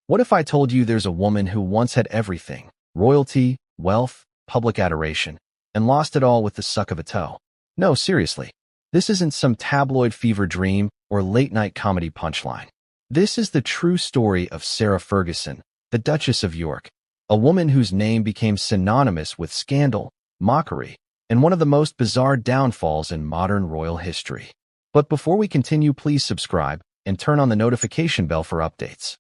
What if I told you there's a woman who once had everything: royalty, wealth, public adoration, and lost it all with the suck of a toe? No, seriously. This isn't some tabloid fever dream or late-night comedy punchline. This is the true story of Sarah Ferguson, the Duchess of York, a woman whose name became synonymous with scandal, mockery, and one of the most bizarre downfalls in modern royal history. But before we continue, please subscribe and turn on the notification bell for updates.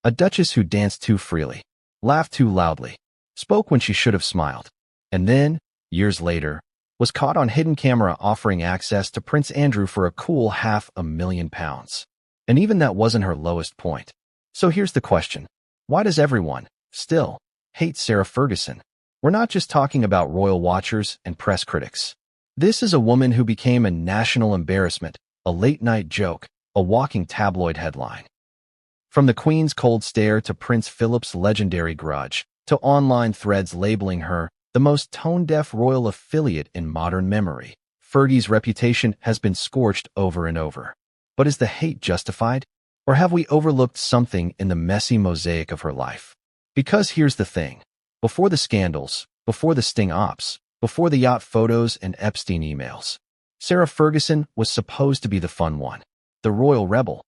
A duchess who danced too freely, laughed too loudly, spoke when she should have smiled, and then, years later, was caught on hidden camera offering access to Prince Andrew for a cool £500,000. And even that wasn't her lowest point. So here's the question. Why does everyone, still, hate Sarah Ferguson? We're not just talking about royal watchers and press critics. This is a woman who became a national embarrassment, a late-night joke, a walking tabloid headline. From the Queen's cold stare to Prince Philip's legendary grudge, to online threads labeling her the most tone-deaf royal affiliate in modern memory, Fergie's reputation has been scorched over and over. But is the hate justified? Or have we overlooked something in the messy mosaic of her life? Because here's the thing. Before the scandals, before the sting ops, before the yacht photos and Epstein emails, Sarah Ferguson was supposed to be the fun one, the royal rebel,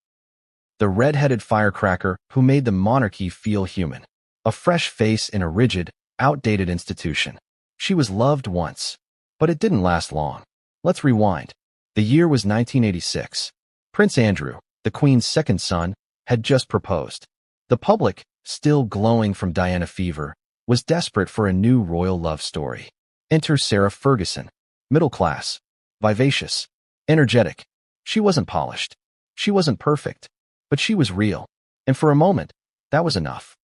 the red-headed firecracker who made the monarchy feel human, a fresh face in a rigid, outdated institution. She was loved once, but it didn't last long. Let's rewind. The year was 1986. Prince Andrew, the Queen's second son, had just proposed. The public, still glowing from Diana fever, was desperate for a new royal love story. Enter Sarah Ferguson, middle class, vivacious, energetic. She wasn't polished. She wasn't perfect, but she was real. And for a moment, that was enough.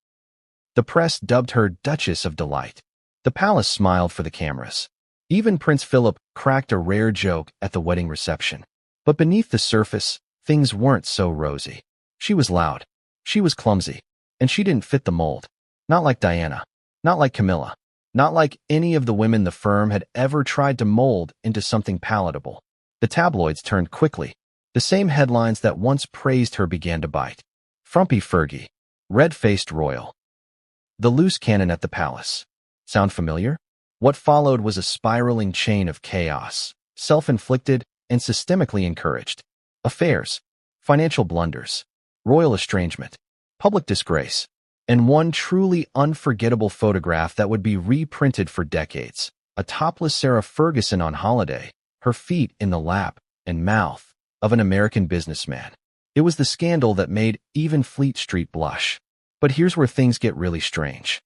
The press dubbed her Duchess of Delight. The palace smiled for the cameras. Even Prince Philip cracked a rare joke at the wedding reception. But beneath the surface, things weren't so rosy. She was loud. She was clumsy. And she didn't fit the mold. Not like Diana. Not like Camilla. Not like any of the women the firm had ever tried to mold into something palatable. The tabloids turned quickly. The same headlines that once praised her began to bite. Frumpy Fergie. Red-faced royal. The loose cannon at the palace. Sound familiar? What followed was a spiraling chain of chaos, self-inflicted and systemically encouraged. Affairs, financial blunders, royal estrangement, public disgrace, and one truly unforgettable photograph that would be reprinted for decades. A topless Sarah Ferguson on holiday, her feet in the lap and mouth of an American businessman. It was the scandal that made even Fleet Street blush. But here's where things get really strange.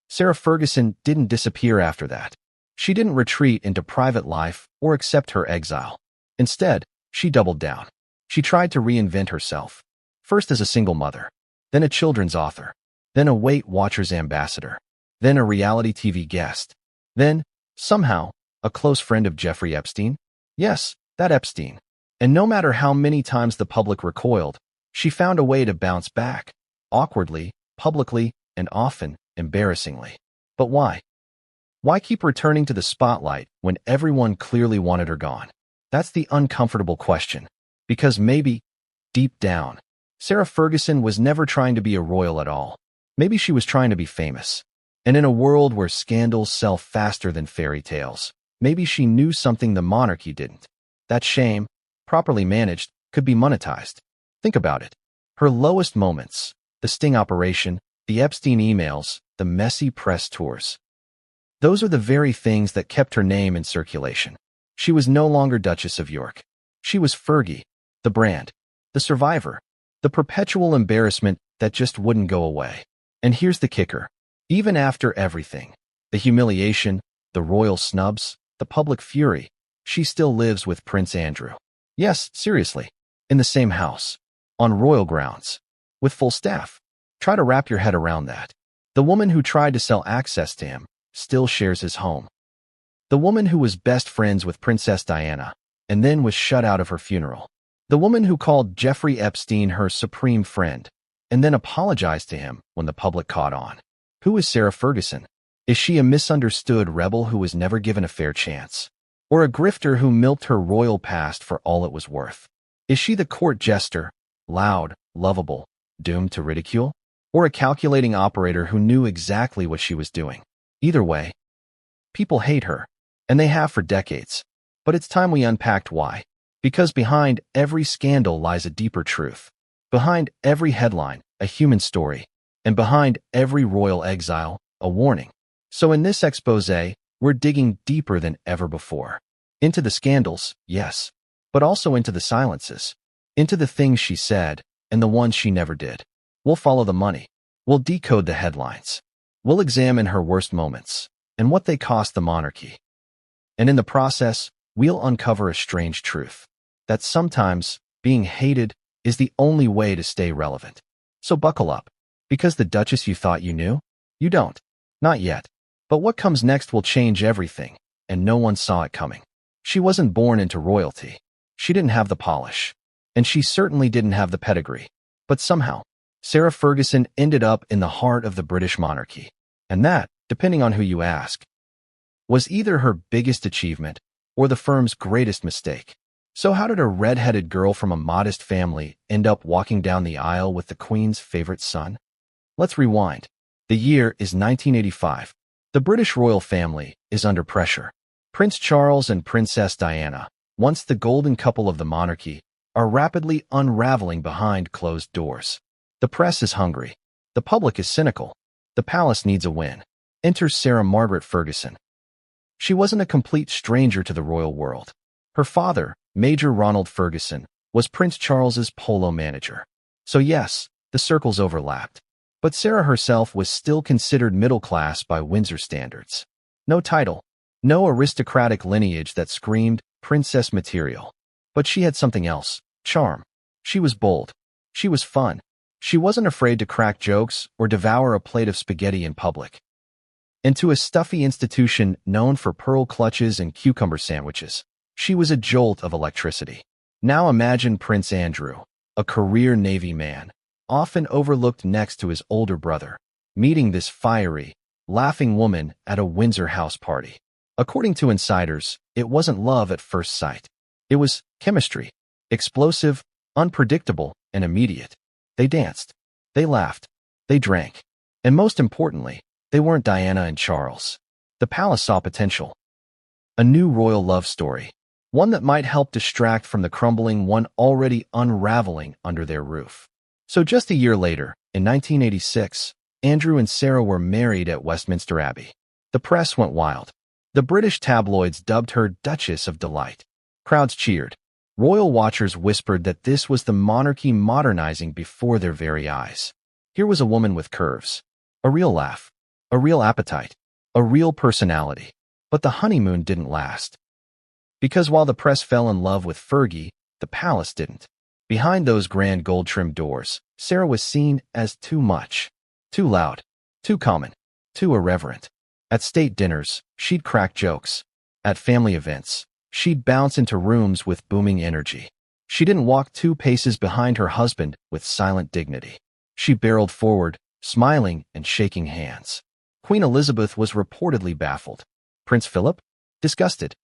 Sarah Ferguson didn't disappear after that. She didn't retreat into private life or accept her exile. Instead, she doubled down. She tried to reinvent herself, first as a single mother, then a children's author, then a Weight Watchers ambassador, then a reality TV guest, then, somehow, a close friend of Jeffrey Epstein. Yes, that Epstein. And no matter how many times the public recoiled, she found a way to bounce back. Awkwardly, publicly, and often embarrassingly. But why? Why keep returning to the spotlight when everyone clearly wanted her gone? That's the uncomfortable question. Because maybe, deep down, Sarah Ferguson was never trying to be a royal at all. Maybe she was trying to be famous. And in a world where scandals sell faster than fairy tales, maybe she knew something the monarchy didn't. That shame, properly managed, could be monetized. Think about it. Her lowest moments, the sting operation, the Epstein emails, the messy press tours. Those are the very things that kept her name in circulation. She was no longer Duchess of York. She was Fergie, the brand, the survivor, the perpetual embarrassment that just wouldn't go away. And here's the kicker. Even after everything, the humiliation, the royal snubs, the public fury, she still lives with Prince Andrew. Yes, seriously, in the same house, on royal grounds, with full staff. Try to wrap your head around that. The woman who tried to sell access to him still shares his home. The woman who was best friends with Princess Diana and then was shut out of her funeral. The woman who called Jeffrey Epstein her supreme friend and then apologized to him when the public caught on. Who is Sarah Ferguson? Is she a misunderstood rebel who was never given a fair chance? Or a grifter who milked her royal past for all it was worth? Is she the court jester, loud, lovable, doomed to ridicule? or a calculating operator who knew exactly what she was doing. Either way, people hate her, and they have for decades. But it's time we unpacked why. Because behind every scandal lies a deeper truth. Behind every headline, a human story. And behind every royal exile, a warning. So in this exposé, we're digging deeper than ever before. Into the scandals, yes, but also into the silences. Into the things she said, and the ones she never did. We'll follow the money. We'll decode the headlines. We'll examine her worst moments, and what they cost the monarchy. And in the process, we'll uncover a strange truth. That sometimes, being hated is the only way to stay relevant. So buckle up. Because the Duchess you thought you knew? You don't. Not yet. But what comes next will change everything, and no one saw it coming. She wasn't born into royalty. She didn't have the polish. And she certainly didn't have the pedigree. But somehow, Sarah Ferguson ended up in the heart of the British monarchy. And that, depending on who you ask, was either her biggest achievement or the firm's greatest mistake. So how did a red-headed girl from a modest family end up walking down the aisle with the Queen's favorite son? Let's rewind. The year is 1985. The British royal family is under pressure. Prince Charles and Princess Diana, once the golden couple of the monarchy, are rapidly unraveling behind closed doors. The press is hungry. The public is cynical. The palace needs a win. Enters Sarah Margaret Ferguson. She wasn't a complete stranger to the royal world. Her father, Major Ronald Ferguson, was Prince Charles's polo manager. So yes, the circles overlapped. But Sarah herself was still considered middle class by Windsor standards. No title, no aristocratic lineage that screamed princess material. But she had something else, charm. She was bold. She was fun. She wasn't afraid to crack jokes or devour a plate of spaghetti in public. And to a stuffy institution known for pearl clutches and cucumber sandwiches, she was a jolt of electricity. Now imagine Prince Andrew, a career Navy man, often overlooked next to his older brother, meeting this fiery, laughing woman at a Windsor house party. According to insiders, it wasn't love at first sight. It was chemistry, explosive, unpredictable, and immediate. They danced, they laughed, they drank, and most importantly, they weren't Diana and Charles. The palace saw potential. A new royal love story, one that might help distract from the crumbling one already unraveling under their roof. So just a year later, in 1986, Andrew and Sarah were married at Westminster Abbey. The press went wild. The British tabloids dubbed her Duchess of Delight. Crowds cheered. Royal watchers whispered that this was the monarchy modernizing before their very eyes. Here was a woman with curves, a real laugh, a real appetite, a real personality. But the honeymoon didn't last. Because while the press fell in love with Fergie, the palace didn't. Behind those grand gold-trimmed doors, Sarah was seen as too much, too loud, too common, too irreverent. At state dinners, she'd crack jokes. At family events, she'd bounce into rooms with booming energy. She didn't walk 2 paces behind her husband with silent dignity. She barreled forward, smiling and shaking hands. Queen Elizabeth was reportedly baffled. Prince Philip? Disgusted.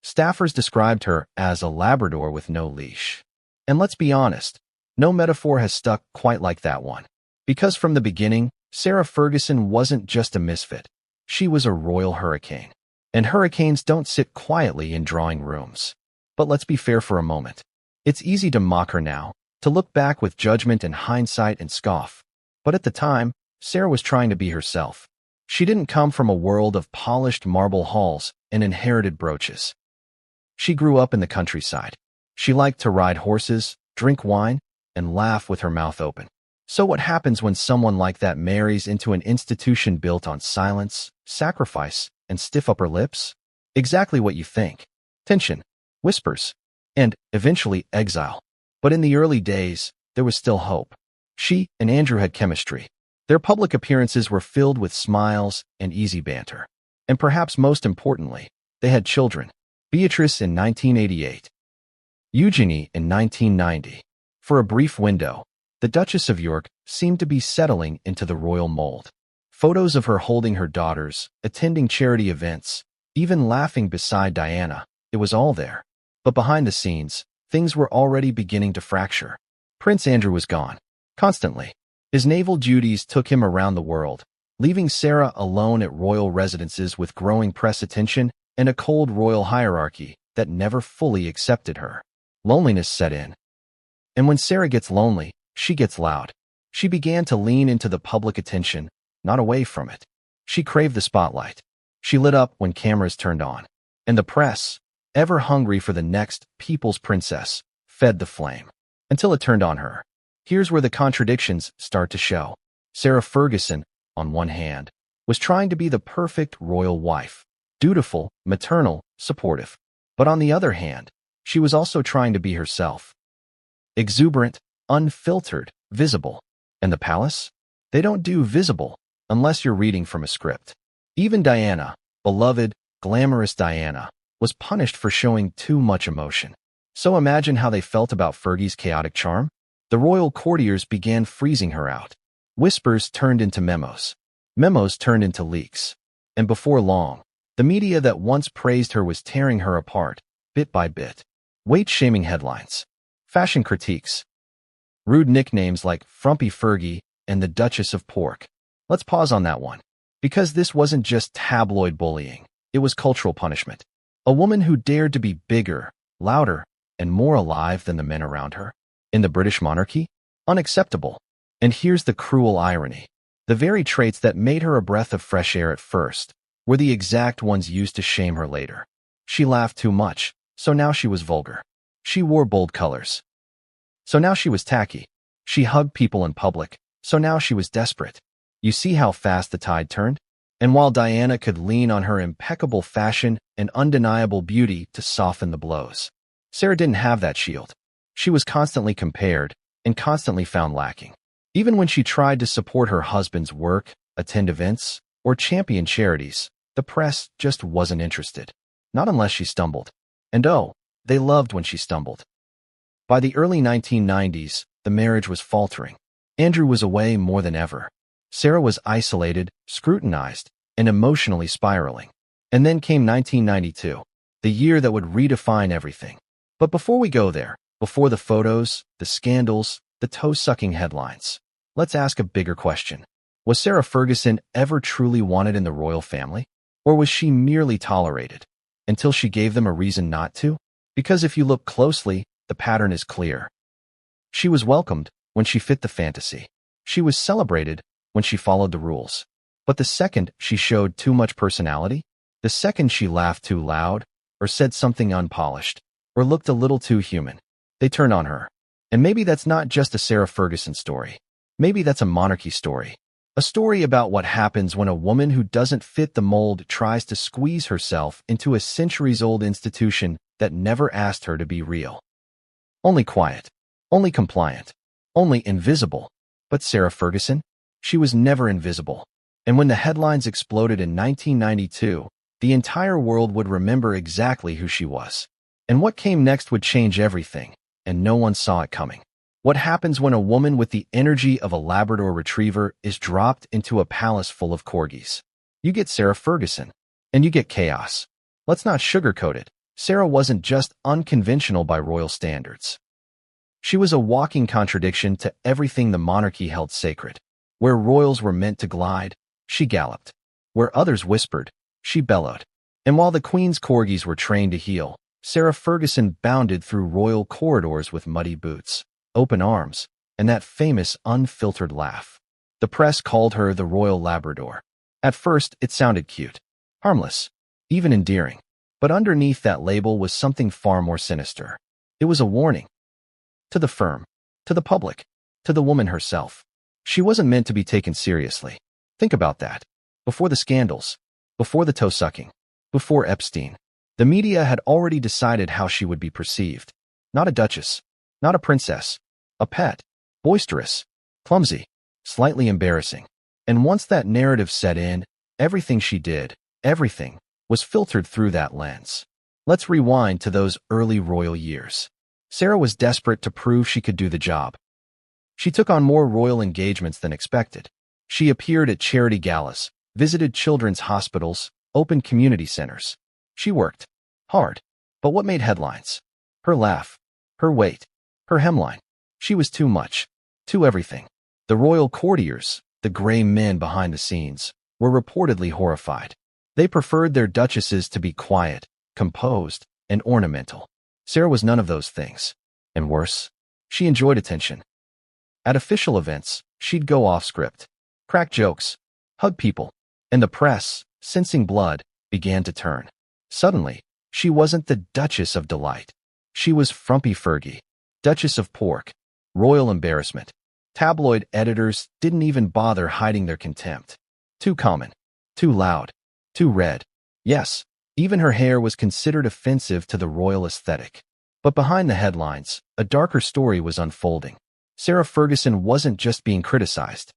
Staffers described her as a Labrador with no leash. And let's be honest, no metaphor has stuck quite like that one. Because from the beginning, Sarah Ferguson wasn't just a misfit. She was a royal hurricane. And hurricanes don't sit quietly in drawing rooms. But let's be fair for a moment. It's easy to mock her now, to look back with judgment and hindsight and scoff. But at the time, Sarah was trying to be herself. She didn't come from a world of polished marble halls and inherited brooches. She grew up in the countryside. She liked to ride horses, drink wine, and laugh with her mouth open. So what happens when someone like that marries into an institution built on silence, sacrifice, and stiff upper lips? Exactly what you think. Tension, whispers, and, eventually, exile. But in the early days, there was still hope. She and Andrew had chemistry. Their public appearances were filled with smiles and easy banter. And perhaps most importantly, they had children. Beatrice in 1988. Eugenie in 1990. For a brief window, the Duchess of York seemed to be settling into the royal mold. Photos of her holding her daughters, attending charity events, even laughing beside Diana, it was all there. But behind the scenes, things were already beginning to fracture. Prince Andrew was gone. Constantly. His naval duties took him around the world, leaving Sarah alone at royal residences with growing press attention and a cold royal hierarchy that never fully accepted her. Loneliness set in. And when Sarah gets lonely, she gets loud. She began to lean into the public attention, not away from it. She craved the spotlight. She lit up when cameras turned on. And the press, ever hungry for the next people's princess, fed the flame until it turned on her. Here's where the contradictions start to show. Sarah Ferguson, on one hand, was trying to be the perfect royal wife, dutiful, maternal, supportive. But on the other hand, she was also trying to be herself. Exuberant, unfiltered, visible. And the palace? They don't do visible unless you're reading from a script. Even Diana, beloved, glamorous Diana, was punished for showing too much emotion. So imagine how they felt about Fergie's chaotic charm. The royal courtiers began freezing her out. Whispers turned into memos. Memos turned into leaks. And before long, the media that once praised her was tearing her apart, bit by bit. Weight-shaming headlines. Fashion critiques. Rude nicknames like Frumpy Fergie and the Duchess of York. Let's pause on that one. Because this wasn't just tabloid bullying. It was cultural punishment. A woman who dared to be bigger, louder, and more alive than the men around her. In the British monarchy? Unacceptable. And here's the cruel irony. The very traits that made her a breath of fresh air at first were the exact ones used to shame her later. She laughed too much, so now she was vulgar. She wore bold colors, so now she was tacky. She hugged people in public, so now she was desperate. You see how fast the tide turned? And while Diana could lean on her impeccable fashion and undeniable beauty to soften the blows, Sarah didn't have that shield. She was constantly compared and constantly found lacking. Even when she tried to support her husband's work, attend events, or champion charities, the press just wasn't interested. Not unless she stumbled. And oh, they loved when she stumbled. By the early 1990s, the marriage was faltering. Andrew was away more than ever. Sarah was isolated, scrutinized, and emotionally spiraling. And then came 1992, the year that would redefine everything. But before we go there, before the photos, the scandals, the toe-sucking headlines, let's ask a bigger question. Was Sarah Ferguson ever truly wanted in the royal family? Or was she merely tolerated until she gave them a reason not to? Because if you look closely, the pattern is clear. She was welcomed when she fit the fantasy. She was celebrated when she followed the rules. But the second she showed too much personality, the second she laughed too loud, or said something unpolished, or looked a little too human, they turned on her. And maybe that's not just a Sarah Ferguson story. Maybe that's a monarchy story. A story about what happens when a woman who doesn't fit the mold tries to squeeze herself into a centuries-old institution that never asked her to be real. Only quiet, only compliant, only invisible. But Sarah Ferguson? She was never invisible. And when the headlines exploded in 1992, the entire world would remember exactly who she was. And what came next would change everything, and no one saw it coming. What happens when a woman with the energy of a Labrador retriever is dropped into a palace full of corgis? You get Sarah Ferguson, and you get chaos. Let's not sugarcoat it. Sarah wasn't just unconventional by royal standards. She was a walking contradiction to everything the monarchy held sacred. Where royals were meant to glide, she galloped. Where others whispered, she bellowed. And while the Queen's corgis were trained to heel, Sarah Ferguson bounded through royal corridors with muddy boots, open arms, and that famous unfiltered laugh. The press called her the Royal Labrador. At first, it sounded cute, harmless, even endearing. But underneath that label was something far more sinister. It was a warning. To the firm, to the public, to the woman herself. She wasn't meant to be taken seriously. Think about that. Before the scandals, before the toe-sucking, before Epstein, the media had already decided how she would be perceived. Not a duchess, not a princess, a pet, boisterous, clumsy, slightly embarrassing. And once that narrative set in, everything she did, everything, was filtered through that lens. Let's rewind to those early royal years. Sarah was desperate to prove she could do the job. She took on more royal engagements than expected. She appeared at charity galas, visited children's hospitals, opened community centers. She worked hard. But what made headlines? Her laugh, her weight, her hemline. She was too much, too everything. The royal courtiers, the gray men behind the scenes, were reportedly horrified. They preferred their duchesses to be quiet, composed, and ornamental. Sarah was none of those things. And worse, she enjoyed attention. At official events, she'd go off script, crack jokes, hug people, and the press, sensing blood, began to turn. Suddenly, she wasn't the Duchess of Delight. She was Frumpy Fergie, Duchess of Pork, royal embarrassment. Tabloid editors didn't even bother hiding their contempt. Too common, too loud, too red. Yes, even her hair was considered offensive to the royal aesthetic. But behind the headlines, a darker story was unfolding. Sarah Ferguson wasn't just being criticized.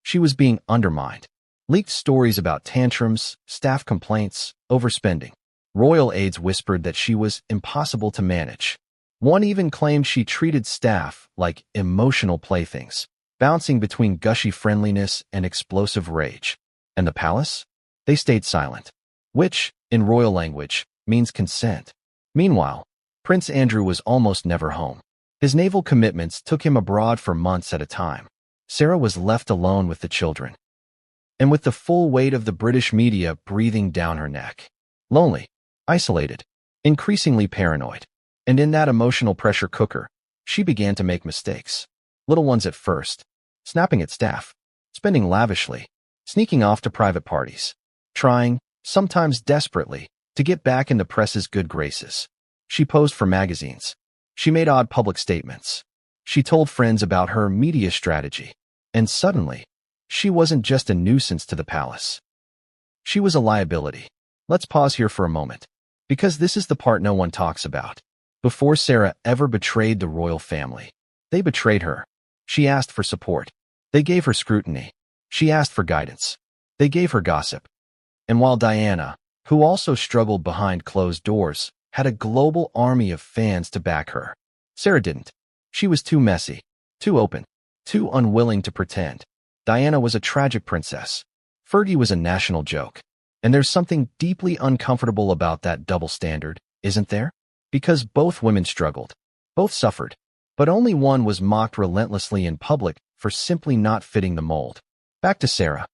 She was being undermined. Leaked stories about tantrums, staff complaints, overspending. Royal aides whispered that she was impossible to manage. One even claimed she treated staff like emotional playthings, bouncing between gushy friendliness and explosive rage. And the palace? They stayed silent, which, in royal language, means consent. Meanwhile, Prince Andrew was almost never home. His naval commitments took him abroad for months at a time. Sarah was left alone with the children, and with the full weight of the British media breathing down her neck. Lonely, isolated, increasingly paranoid. And in that emotional pressure cooker, she began to make mistakes. Little ones at first, snapping at staff, spending lavishly, sneaking off to private parties, trying, sometimes desperately, to get back in the press's good graces. She posed for magazines. She made odd public statements. She told friends about her media strategy. And suddenly, she wasn't just a nuisance to the palace. She was a liability. Let's pause here for a moment, because this is the part no one talks about. Before Sarah ever betrayed the royal family, they betrayed her. She asked for support. They gave her scrutiny. She asked for guidance. They gave her gossip. And while Diana, who also struggled behind closed doors, had a global army of fans to back her, Sarah didn't. She was too messy, too open, too unwilling to pretend. Diana was a tragic princess. Fergie was a national joke. And there's something deeply uncomfortable about that double standard, isn't there? Because both women struggled, both suffered, but only one was mocked relentlessly in public for simply not fitting the mold. Back to Sarah.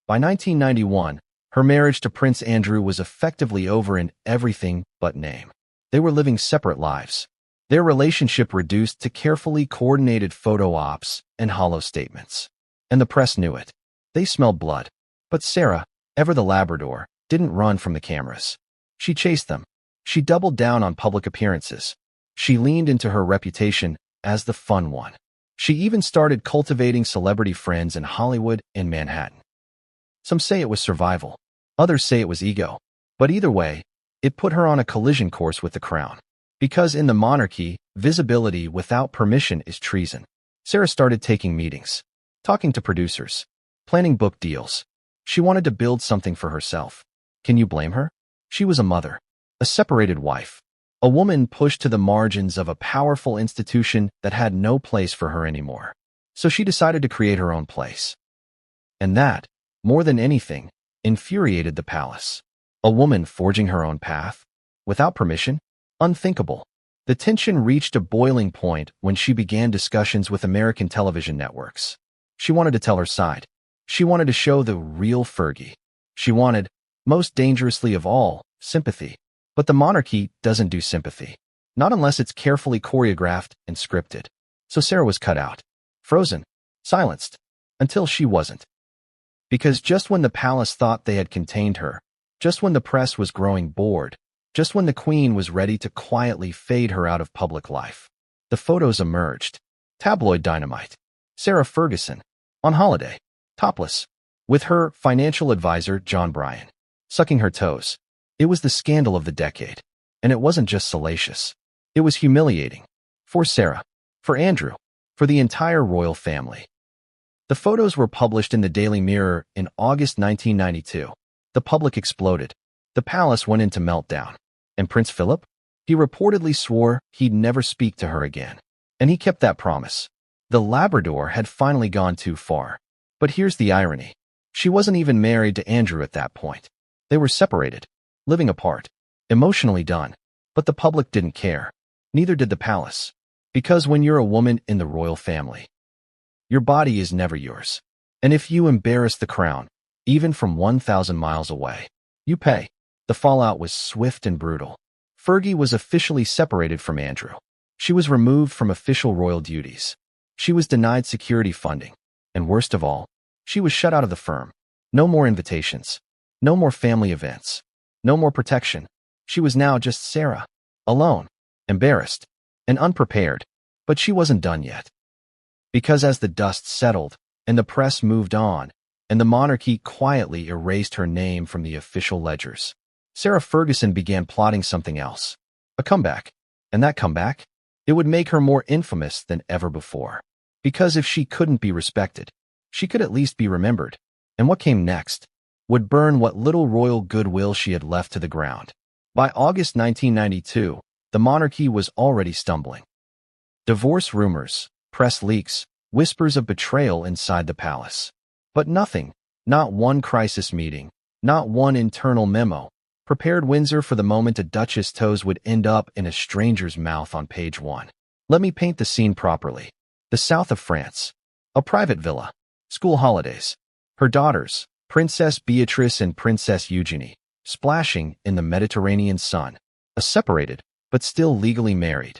By 1991, her marriage to Prince Andrew was effectively over in everything but name. They were living separate lives. Their relationship reduced to carefully coordinated photo ops and hollow statements. And the press knew it. They smelled blood. But Sarah, ever the Labrador, didn't run from the cameras. She chased them. She doubled down on public appearances. She leaned into her reputation as the fun one. She even started cultivating celebrity friends in Hollywood and Manhattan. Some say it was survival. Others say it was ego. But either way, it put her on a collision course with the crown. Because in the monarchy, visibility without permission is treason. Sarah started taking meetings, talking to producers, planning book deals. She wanted to build something for herself. Can you blame her? She was a mother. A separated wife, a woman pushed to the margins of a powerful institution that had no place for her anymore. So she decided to create her own place. And that, more than anything, infuriated the palace. A woman forging her own path, without permission? Unthinkable. The tension reached a boiling point when she began discussions with American television networks. She wanted to tell her side. She wanted to show the real Fergie. She wanted, most dangerously of all, sympathy. But the monarchy doesn't do sympathy. Not unless it's carefully choreographed and scripted. So Sarah was cut out. Frozen. Silenced. Until she wasn't. Because just when the palace thought they had contained her, just when the press was growing bored, just when the queen was ready to quietly fade her out of public life, the photos emerged. Tabloid dynamite. Sarah Ferguson. On holiday. Topless. With her financial advisor, John Bryan. Sucking her toes. It was the scandal of the decade. And it wasn't just salacious. It was humiliating. For Sarah. For Andrew. For the entire royal family. The photos were published in the Daily Mirror in August 1992. The public exploded. The palace went into meltdown. And Prince Philip? He reportedly swore he'd never speak to her again. And he kept that promise. The Labrador had finally gone too far. But here's the irony. She wasn't even married to Andrew at that point. They were separated. Living apart. Emotionally done. But the public didn't care. Neither did the palace. Because when you're a woman in the royal family, Your body is never yours. And if you embarrass the crown, even from 1,000 miles away, you pay. The fallout was swift and brutal. Fergie was officially separated from Andrew. She was removed from official royal duties. She was denied security funding. And worst of all, she was shut out of the firm. No more invitations. No more family events. No more protection. She was now just Sarah. Alone. Embarrassed. And unprepared. But she wasn't done yet. Because as the dust settled, and the press moved on, and the monarchy quietly erased her name from the official ledgers, Sarah Ferguson began plotting something else. A comeback. And that comeback? It would make her more infamous than ever before. Because if she couldn't be respected, she could at least be remembered. And what came next would burn what little royal goodwill she had left to the ground. By August 1992, the monarchy was already stumbling. Divorce rumors, press leaks, whispers of betrayal inside the palace. But nothing, not one crisis meeting, not one internal memo, prepared Windsor for the moment a duchess' toes would end up in a stranger's mouth on page 1. Let me paint the scene properly. The south of France. A private villa. School holidays. Her daughters, Princess Beatrice and Princess Eugenie, splashing in the Mediterranean sun. A separated, but still legally married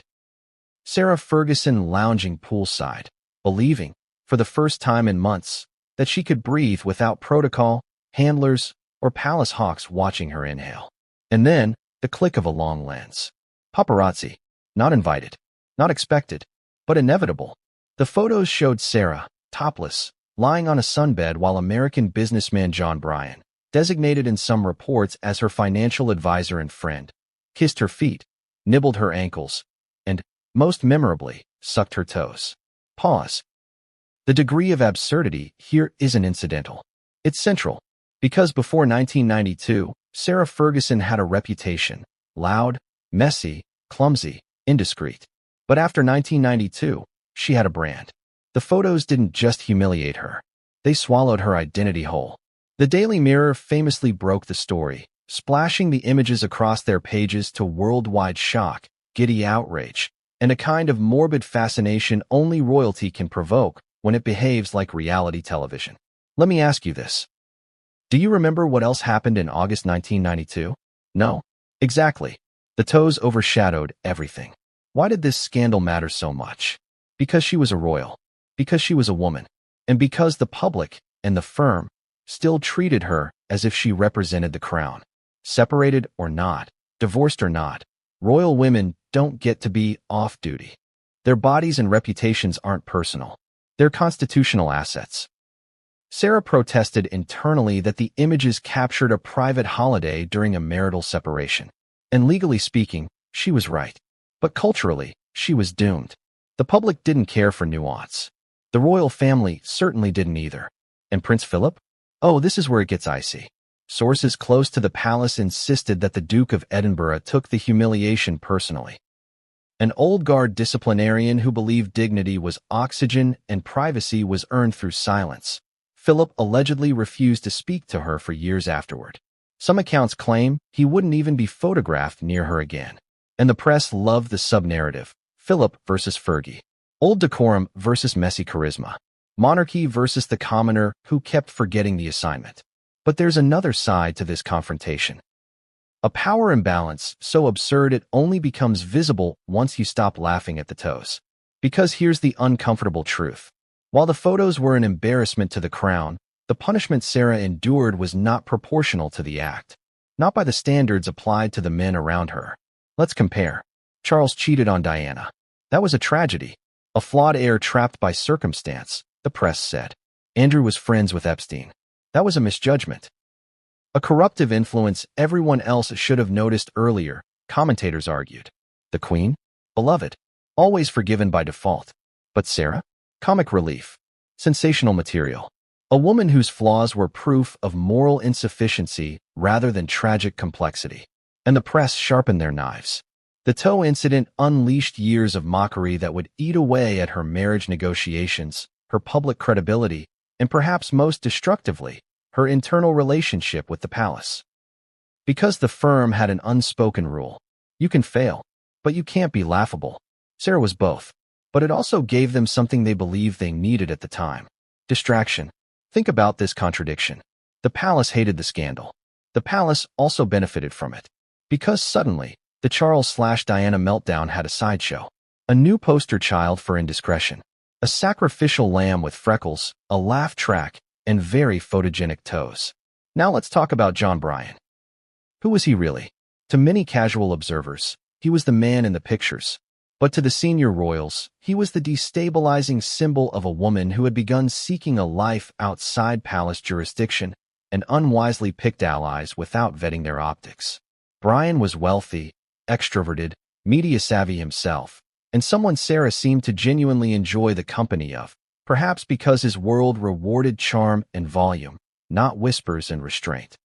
Sarah Ferguson lounging poolside, believing, for the first time in months, that she could breathe without protocol, handlers, or palace hawks watching her inhale. And then, the click of a long lens. Paparazzi. Not invited. Not expected. But inevitable. The photos showed Sarah, topless, lying on a sunbed while American businessman John Bryan, designated in some reports as her financial advisor and friend, kissed her feet, nibbled her ankles, and, most memorably, sucked her toes. Pause. The degree of absurdity here isn't incidental. It's central. Because before 1992, Sarah Ferguson had a reputation: loud, messy, clumsy, indiscreet. But after 1992, she had a brand. The photos didn't just humiliate her. They swallowed her identity whole. The Daily Mirror famously broke the story, splashing the images across their pages to worldwide shock, giddy outrage, and a kind of morbid fascination only royalty can provoke when it behaves like reality television. Let me ask you this. Do you remember what else happened in August 1992? No. Exactly. The toes overshadowed everything. Why did this scandal matter so much? Because she was a royal. Because she was a woman. And because the public and the firm still treated her as if she represented the crown. Separated or not, divorced or not, royal women don't get to be off-duty. Their bodies and reputations aren't personal. They're constitutional assets. Sarah protested internally that the images captured a private holiday during a marital separation. And legally speaking, she was right. But culturally, she was doomed. The public didn't care for nuance. The royal family certainly didn't either. And Prince Philip? Oh, this is where it gets icy. Sources close to the palace insisted that the Duke of Edinburgh took the humiliation personally. An old-guard disciplinarian who believed dignity was oxygen and privacy was earned through silence. Philip allegedly refused to speak to her for years afterward. Some accounts claim he wouldn't even be photographed near her again. And the press loved the sub-narrative: Philip versus Fergie. Old decorum versus messy charisma. Monarchy versus the commoner who kept forgetting the assignment. But there's another side to this confrontation. A power imbalance so absurd it only becomes visible once you stop laughing at the toes. Because here's the uncomfortable truth. While the photos were an embarrassment to the crown, the punishment Sarah endured was not proportional to the act. Not by the standards applied to the men around her. Let's compare. Charles cheated on Diana. That was a tragedy. A flawed heir trapped by circumstance, the press said. Andrew was friends with Epstein. That was a misjudgment. A corruptive influence everyone else should have noticed earlier, commentators argued. The Queen? Beloved. Always forgiven by default. But Sarah? Comic relief. Sensational material. A woman whose flaws were proof of moral insufficiency rather than tragic complexity. And the press sharpened their knives. The toe incident unleashed years of mockery that would eat away at her marriage negotiations, her public credibility, and perhaps most destructively, her internal relationship with the palace. Because the firm had an unspoken rule. You can fail, but you can't be laughable. Sarah was both. but it also gave them something they believed they needed at the time. Distraction. Think about this contradiction. The palace hated the scandal. The palace also benefited from it. Because suddenly, the Charles/Diana meltdown had a sideshow. A new poster child for indiscretion. A sacrificial lamb with freckles, a laugh track, and very photogenic toes. Now let's talk about John Bryan. Who was he really? To many casual observers, he was the man in the pictures. But to the senior royals, he was the destabilizing symbol of a woman who had begun seeking a life outside palace jurisdiction and unwisely picked allies without vetting their optics. Bryan was wealthy, extroverted, media-savvy himself, and someone Sarah seemed to genuinely enjoy the company of, perhaps because his world rewarded charm and volume, not whispers and restraint.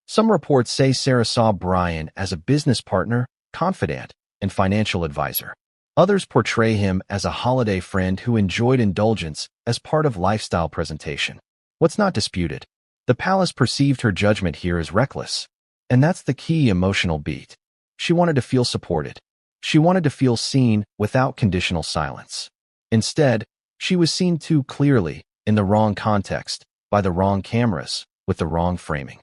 Some reports say Sarah saw Bryan as a business partner, confidant, and financial advisor. Others portray him as a holiday friend who enjoyed indulgence as part of lifestyle presentation. What's not disputed? The palace perceived her judgment here as reckless. And that's the key emotional beat. She wanted to feel supported. She wanted to feel seen without conditional silence. Instead, she was seen too clearly, in the wrong context, by the wrong cameras, with the wrong framing.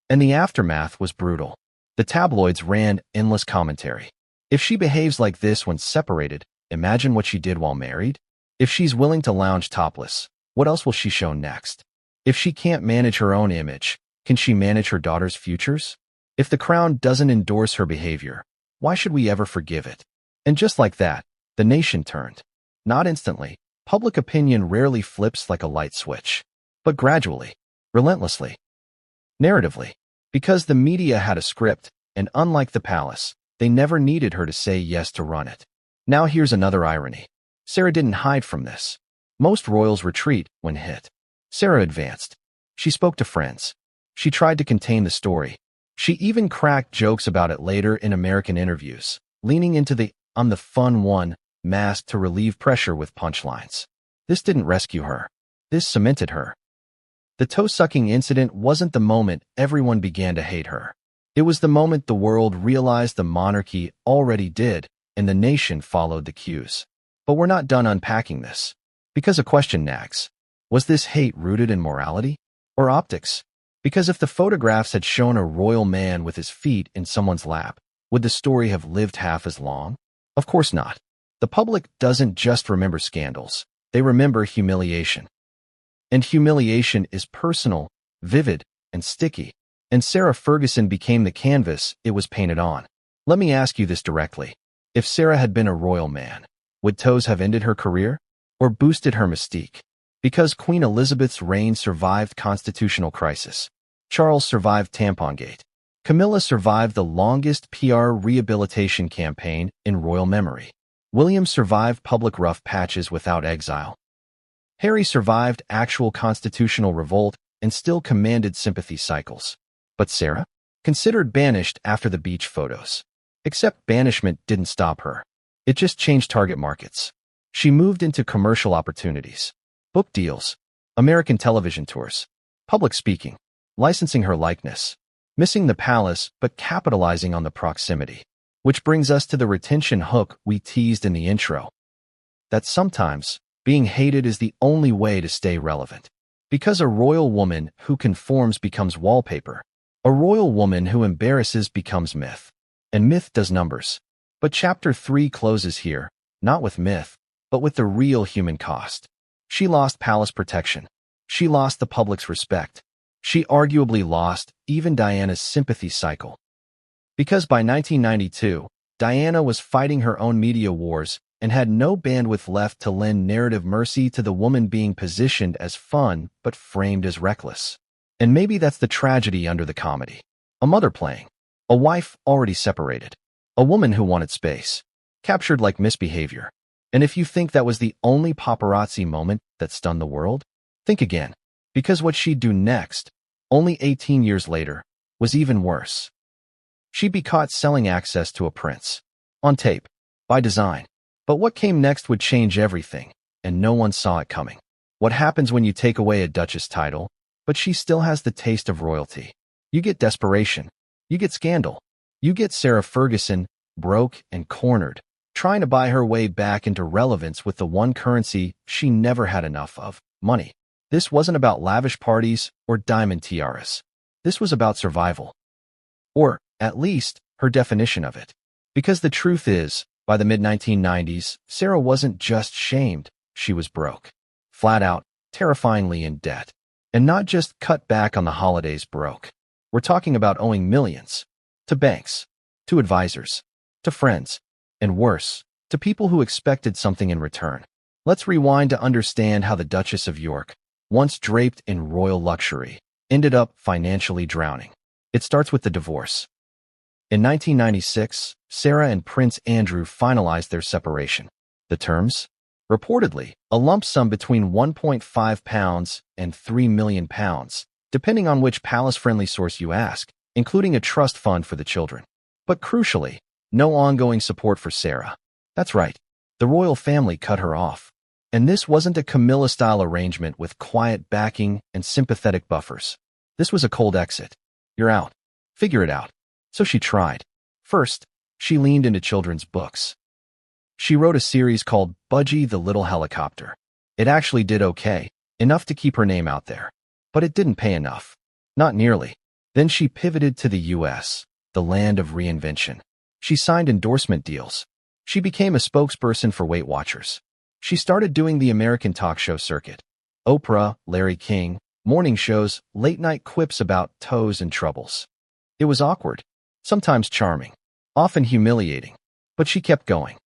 And the aftermath was brutal. The tabloids ran endless commentary. If she behaves like this when separated, imagine what she did while married. If she's willing to lounge topless, what else will she show next? If she can't manage her own image, can she manage her daughter's futures? If the crown doesn't endorse her behavior, why should we ever forgive it? And just like that, the nation turned. Not instantly. Public opinion rarely flips like a light switch. But gradually, relentlessly, narratively. Because the media had a script, and unlike the palace, they never needed her to say yes to run it. Now here's another irony. Sarah didn't hide from this. Most royals retreat when hit. Sarah advanced. She spoke to friends. She tried to contain the story. She even cracked jokes about it later in American interviews, leaning into the "I'm the fun one" mask to relieve pressure with punchlines. This didn't rescue her. This cemented her. The toe-sucking incident wasn't the moment everyone began to hate her. It was the moment the world realized the monarchy already did, and the nation followed the cues. But we're not done unpacking this. Because a question nags. Was this hate rooted in morality? Or optics? Because if the photographs had shown a royal man with his feet in someone's lap, would the story have lived half as long? Of course not. The public doesn't just remember scandals. They remember humiliation. And humiliation is personal, vivid, and sticky. And Sarah Ferguson became the canvas it was painted on. Let me ask you this directly. If Sarah had been a royal man, would toes have ended her career? Or boosted her mystique? Because Queen Elizabeth's reign survived constitutional crisis. Charles survived Tampongate. Camilla survived the longest PR rehabilitation campaign in royal memory. William survived public rough patches without exile. Harry survived actual constitutional revolt and still commanded sympathy cycles. But Sarah? Considered banished after the beach photos. Except banishment didn't stop her. It just changed target markets. She moved into commercial opportunities. Book deals, American television tours, public speaking, licensing her likeness, missing the palace but capitalizing on the proximity. Which brings us to the retention hook we teased in the intro. That sometimes, being hated is the only way to stay relevant. Because a royal woman who conforms becomes wallpaper. A royal woman who embarrasses becomes myth. And myth does numbers. But Chapter 3 closes here, not with myth, but with the real human cost. She lost palace protection. She lost the public's respect. She arguably lost even Diana's sympathy cycle. Because by 1992, Diana was fighting her own media wars and had no bandwidth left to lend narrative mercy to the woman being positioned as fun but framed as reckless. And maybe that's the tragedy under the comedy. A mother playing. A wife already separated. A woman who wanted space. Captured like misbehavior. And if you think that was the only paparazzi moment that stunned the world, think again. Because what she'd do next, only 18 years later, was even worse. She'd be caught selling access to a prince. On tape. By design. But what came next would change everything, and no one saw it coming. What happens when you take away a duchess title, but she still has the taste of royalty? You get desperation. You get scandal. You get Sarah Ferguson, broke and cornered, trying to buy her way back into relevance with the one currency she never had enough of, money. This wasn't about lavish parties or diamond tiaras. This was about survival. Or, at least, her definition of it. Because the truth is, by the mid-1990s, Sarah wasn't just shamed, she was broke. Flat out, terrifyingly in debt. And not just cut back on the holidays broke. We're talking about owing millions. To banks. To advisors. To friends. And worse, to people who expected something in return. Let's rewind to understand how the Duchess of York, once draped in royal luxury, ended up financially drowning. It starts with the divorce. In 1996, Sarah and Prince Andrew finalized their separation. The terms? Reportedly, a lump sum between £1.5 and £3 million, depending on which palace-friendly source you ask, including a trust fund for the children. But crucially, no ongoing support for Sarah. That's right, the royal family cut her off. And this wasn't a Camilla-style arrangement with quiet backing and sympathetic buffers. This was a cold exit. You're out. Figure it out. So she tried. First, she leaned into children's books. She wrote a series called Budgie the Little Helicopter. It actually did okay, enough to keep her name out there. But it didn't pay enough. Not nearly. Then she pivoted to the US, the land of reinvention. She signed endorsement deals. She became a spokesperson for Weight Watchers. She started doing the American talk show circuit. Oprah, Larry King, morning shows, late-night quips about toes and troubles. It was awkward, sometimes charming, often humiliating, but she kept going.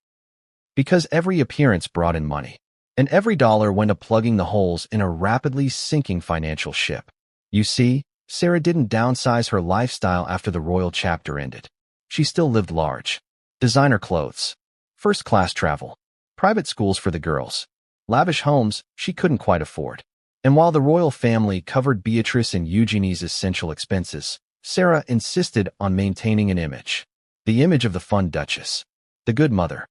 Because every appearance brought in money, and every dollar went to plugging the holes in a rapidly sinking financial ship. You see, Sarah didn't downsize her lifestyle after the royal chapter ended. She still lived large. Designer clothes, first-class travel, private schools for the girls, lavish homes she couldn't quite afford. And while the royal family covered Beatrice and Eugenie's essential expenses, Sarah insisted on maintaining an image. The image of the fun duchess. The good mother.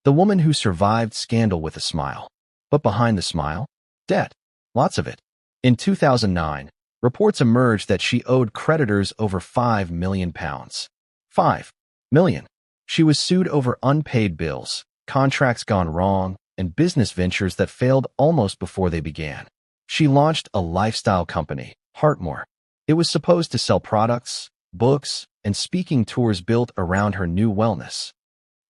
The woman who survived scandal with a smile. But behind the smile? Debt. Lots of it. In 2009, reports emerged that she owed creditors over £5 million. £5 million. She was sued over unpaid bills, contracts gone wrong, and business ventures that failed almost before they began. She launched a lifestyle company, Heartmore. It was supposed to sell products, books, and speaking tours built around her new wellness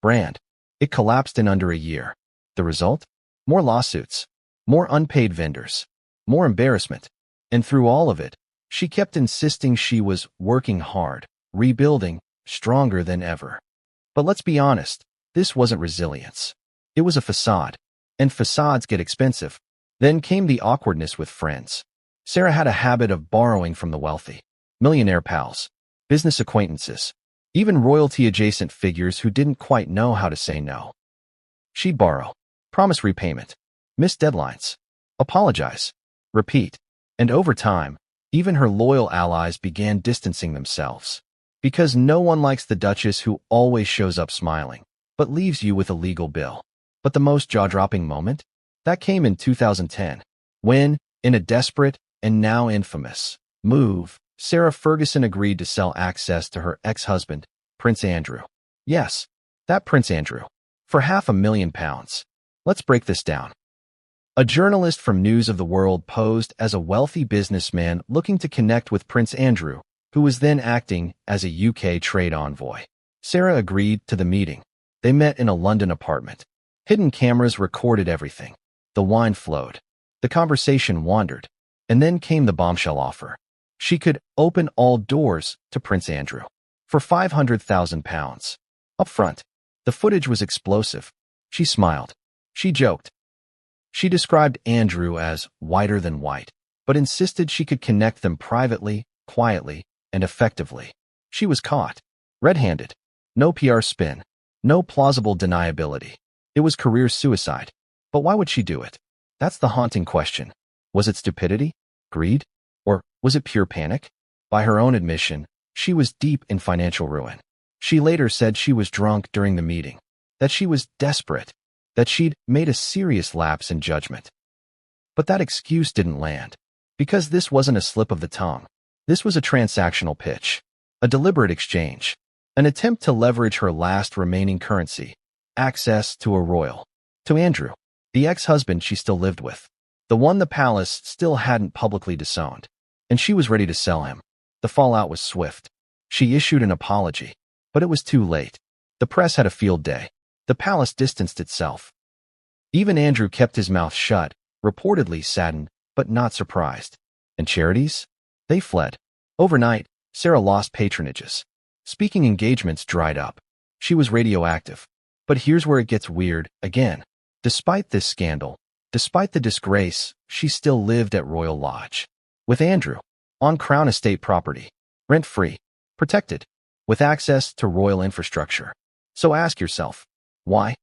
brand. It collapsed in under a year. The result? More lawsuits, more unpaid vendors, more embarrassment. And through all of it, she kept insisting she was working hard, rebuilding, stronger than ever. But let's be honest, this wasn't resilience. It was a facade. And facades get expensive. Then came the awkwardness with friends. Sarah had a habit of borrowing from the wealthy. Millionaire pals, business acquaintances, even royalty-adjacent figures who didn't quite know how to say no. She'd borrow, promise repayment, miss deadlines, apologize, repeat. And over time, even her loyal allies began distancing themselves. Because no one likes the Duchess who always shows up smiling, but leaves you with a legal bill. But the most jaw-dropping moment? That came in 2010, when, in a desperate, and now infamous, move, Sarah Ferguson agreed to sell access to her ex-husband, Prince Andrew. Yes, that Prince Andrew. For £500,000. Let's break this down. A journalist from News of the World posed as a wealthy businessman looking to connect with Prince Andrew, who was then acting as a UK trade envoy. Sarah agreed to the meeting. They met in a London apartment. Hidden cameras recorded everything. The wine flowed. The conversation wandered. And then came the bombshell offer. She could open all doors to Prince Andrew for £500,000. Up front, the footage was explosive. She smiled. She joked. She described Andrew as whiter than white, but insisted she could connect them privately, quietly, and effectively. She was caught. Red-handed. No PR spin. No plausible deniability. It was career suicide. But why would she do it? That's the haunting question. Was it stupidity? Greed? Or was it pure panic? By her own admission, she was deep in financial ruin. She later said she was drunk during the meeting, that she was desperate, that she'd made a serious lapse in judgment. But that excuse didn't land, because this wasn't a slip of the tongue. This was a transactional pitch, a deliberate exchange, an attempt to leverage her last remaining currency, access to a royal. To Andrew, the ex-husband she still lived with. The one the palace still hadn't publicly disowned. And she was ready to sell him. The fallout was swift. She issued an apology. But it was too late. The press had a field day. The palace distanced itself. Even Andrew kept his mouth shut, reportedly saddened, but not surprised. And charities? They fled. Overnight, Sarah lost patronages. Speaking engagements dried up. She was radioactive. But here's where it gets weird, again. Despite this scandal, despite the disgrace, she still lived at Royal Lodge. With Andrew, on Crown Estate property, rent-free, protected, with access to royal infrastructure. So ask yourself, why?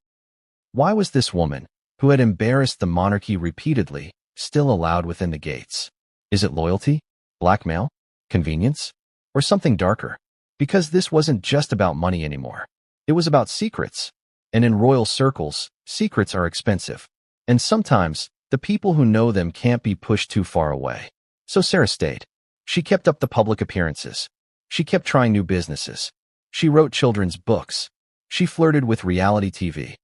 Why was this woman, who had embarrassed the monarchy repeatedly, still allowed within the gates? Is it loyalty? Blackmail? Convenience? Or something darker? Because this wasn't just about money anymore. It was about secrets. And in royal circles, secrets are expensive. And sometimes, the people who know them can't be pushed too far away. So Sarah stayed. She kept up the public appearances. She kept trying new businesses. She wrote children's books. She flirted with reality TV.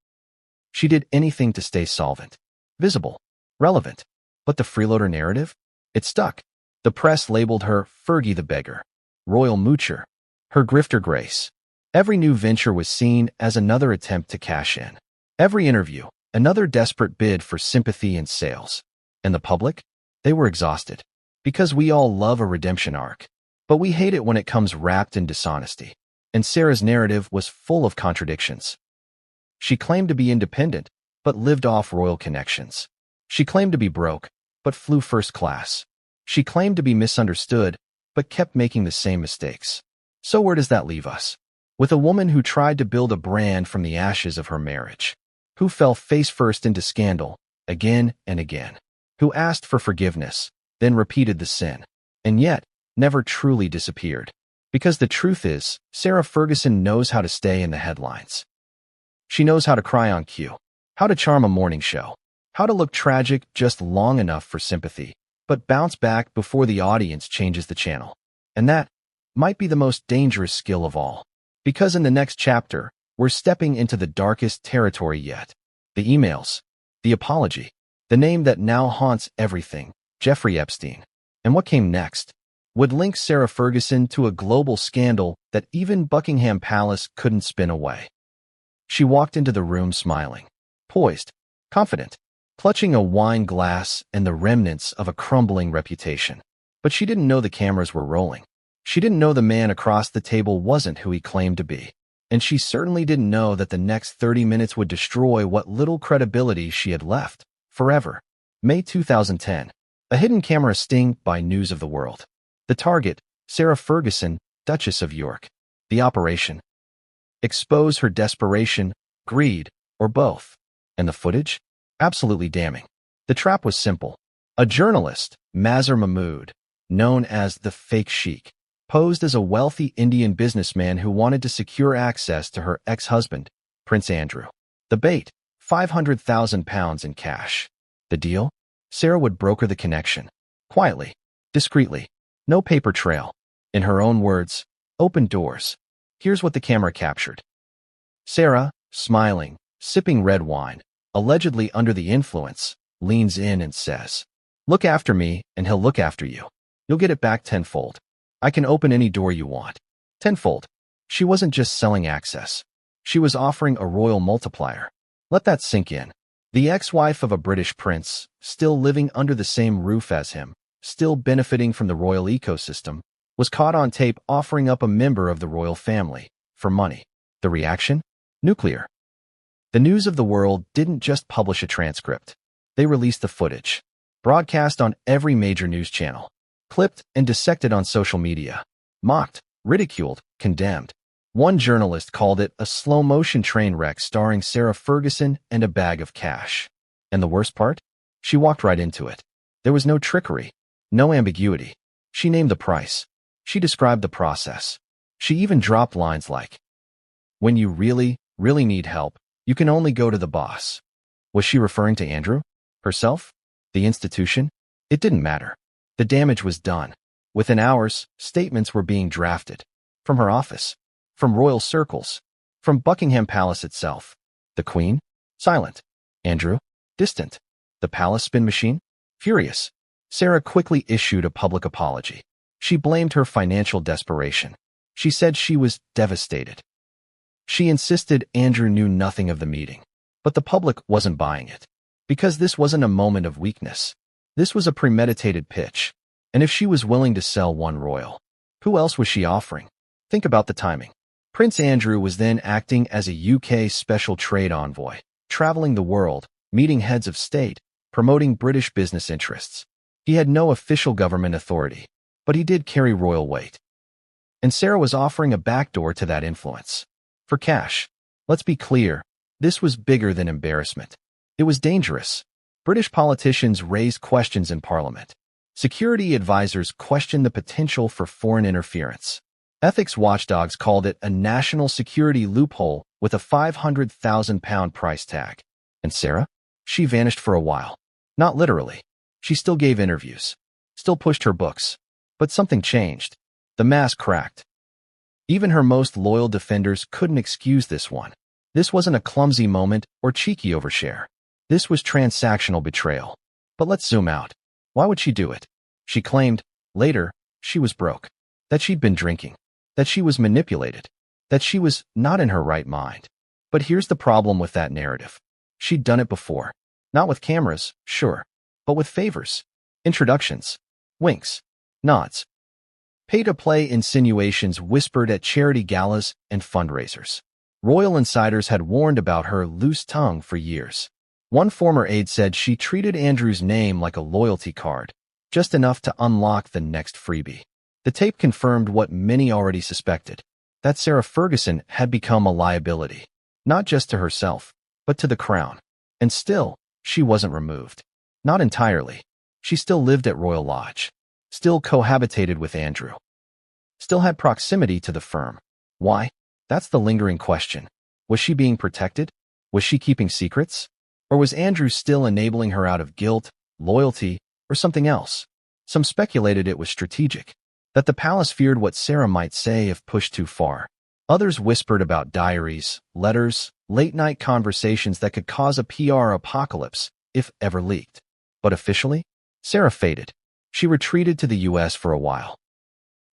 She did anything to stay solvent, visible, relevant. But the freeloader narrative? It stuck. The press labeled her Fergie the beggar, royal moocher, her grifter grace. Every new venture was seen as another attempt to cash in. Every interview, another desperate bid for sympathy and sales. And the public? They were exhausted. Because we all love a redemption arc. But we hate it when it comes wrapped in dishonesty. And Sarah's narrative was full of contradictions. She claimed to be independent, but lived off royal connections. She claimed to be broke, but flew first class. She claimed to be misunderstood, but kept making the same mistakes. So where does that leave us? With a woman who tried to build a brand from the ashes of her marriage. Who fell face first into scandal, again and again. Who asked for forgiveness, then repeated the sin. And yet, never truly disappeared. Because the truth is, Sarah Ferguson knows how to stay in the headlines. She knows how to cry on cue, how to charm a morning show, how to look tragic just long enough for sympathy, but bounce back before the audience changes the channel. And that might be the most dangerous skill of all. Because in the next chapter, we're stepping into the darkest territory yet. The emails, the apology, the name that now haunts everything, Jeffrey Epstein. And what came next would link Sarah Ferguson to a global scandal that even Buckingham Palace couldn't spin away. She walked into the room smiling, poised, confident, clutching a wine glass and the remnants of a crumbling reputation. But she didn't know the cameras were rolling. She didn't know the man across the table wasn't who he claimed to be. And she certainly didn't know that the next 30 minutes would destroy what little credibility she had left, forever. May 2010. A hidden camera sting by News of the World. The target, Sarah Ferguson, Duchess of York. The operation. Expose her desperation, greed, or both. And the footage? Absolutely damning. The trap was simple. A journalist, Mazhar Mahmood, known as the Fake Sheikh, posed as a wealthy Indian businessman who wanted to secure access to her ex-husband, Prince Andrew. The bait, £500,000 in cash. The deal? Sarah would broker the connection. Quietly, discreetly, no paper trail. In her own words, open doors. Here's what the camera captured. Sarah, smiling, sipping red wine, allegedly under the influence, leans in and says, "Look after me and he'll look after you. You'll get it back tenfold. I can open any door you want." Tenfold. She wasn't just selling access. She was offering a royal multiplier. Let that sink in. The ex-wife of a British prince, still living under the same roof as him, still benefiting from the royal ecosystem, was caught on tape offering up a member of the royal family for money. The reaction? Nuclear. The News of the World didn't just publish a transcript. They released the footage, broadcast on every major news channel, clipped and dissected on social media, mocked, ridiculed, condemned. One journalist called it a slow-motion train wreck starring Sarah Ferguson and a bag of cash. And the worst part? She walked right into it. There was no trickery, no ambiguity. She named the price. She described the process. She even dropped lines like, "When you really, really need help, you can only go to the boss." Was she referring to Andrew? Herself? The institution? It didn't matter. The damage was done. Within hours, statements were being drafted. From her office. From royal circles. From Buckingham Palace itself. The Queen? Silent. Andrew? Distant. The palace spin machine? Furious. Sarah quickly issued a public apology. She blamed her financial desperation. She said she was devastated. She insisted Andrew knew nothing of the meeting. But the public wasn't buying it. Because this wasn't a moment of weakness. This was a premeditated pitch. And if she was willing to sell one royal, who else was she offering? Think about the timing. Prince Andrew was then acting as a UK special trade envoy, traveling the world, meeting heads of state, promoting British business interests. He had no official government authority, but he did carry royal weight. And Sarah was offering a backdoor to that influence. For cash. Let's be clear, this was bigger than embarrassment. It was dangerous. British politicians raised questions in Parliament. Security advisors questioned the potential for foreign interference. Ethics watchdogs called it a national security loophole with a £500,000 price tag. And Sarah? She vanished for a while. Not literally. She still gave interviews. Still pushed her books. But something changed. The mask cracked. Even her most loyal defenders couldn't excuse this one. This wasn't a clumsy moment or cheeky overshare. This was transactional betrayal. But let's zoom out. Why would she do it? She claimed, later, she was broke. That she'd been drinking. That she was manipulated. That she was not in her right mind. But here's the problem with that narrative. She'd done it before. Not with cameras, sure. But with favors. Introductions. Winks. Nods. Pay-to-play insinuations whispered at charity galas and fundraisers. Royal insiders had warned about her loose tongue for years. One former aide said she treated Andrew's name like a loyalty card, just enough to unlock the next freebie. The tape confirmed what many already suspected, that Sarah Ferguson had become a liability, not just to herself, but to the crown. And still, she wasn't removed. Not entirely. She still lived at Royal Lodge. Still cohabitated with Andrew. Still had proximity to the firm. Why? That's the lingering question. Was she being protected? Was she keeping secrets? Or was Andrew still enabling her out of guilt, loyalty, or something else? Some speculated it was strategic, that the palace feared what Sarah might say if pushed too far. Others whispered about diaries, letters, late-night conversations that could cause a PR apocalypse if ever leaked. But officially, Sarah faded. She retreated to the US for a while.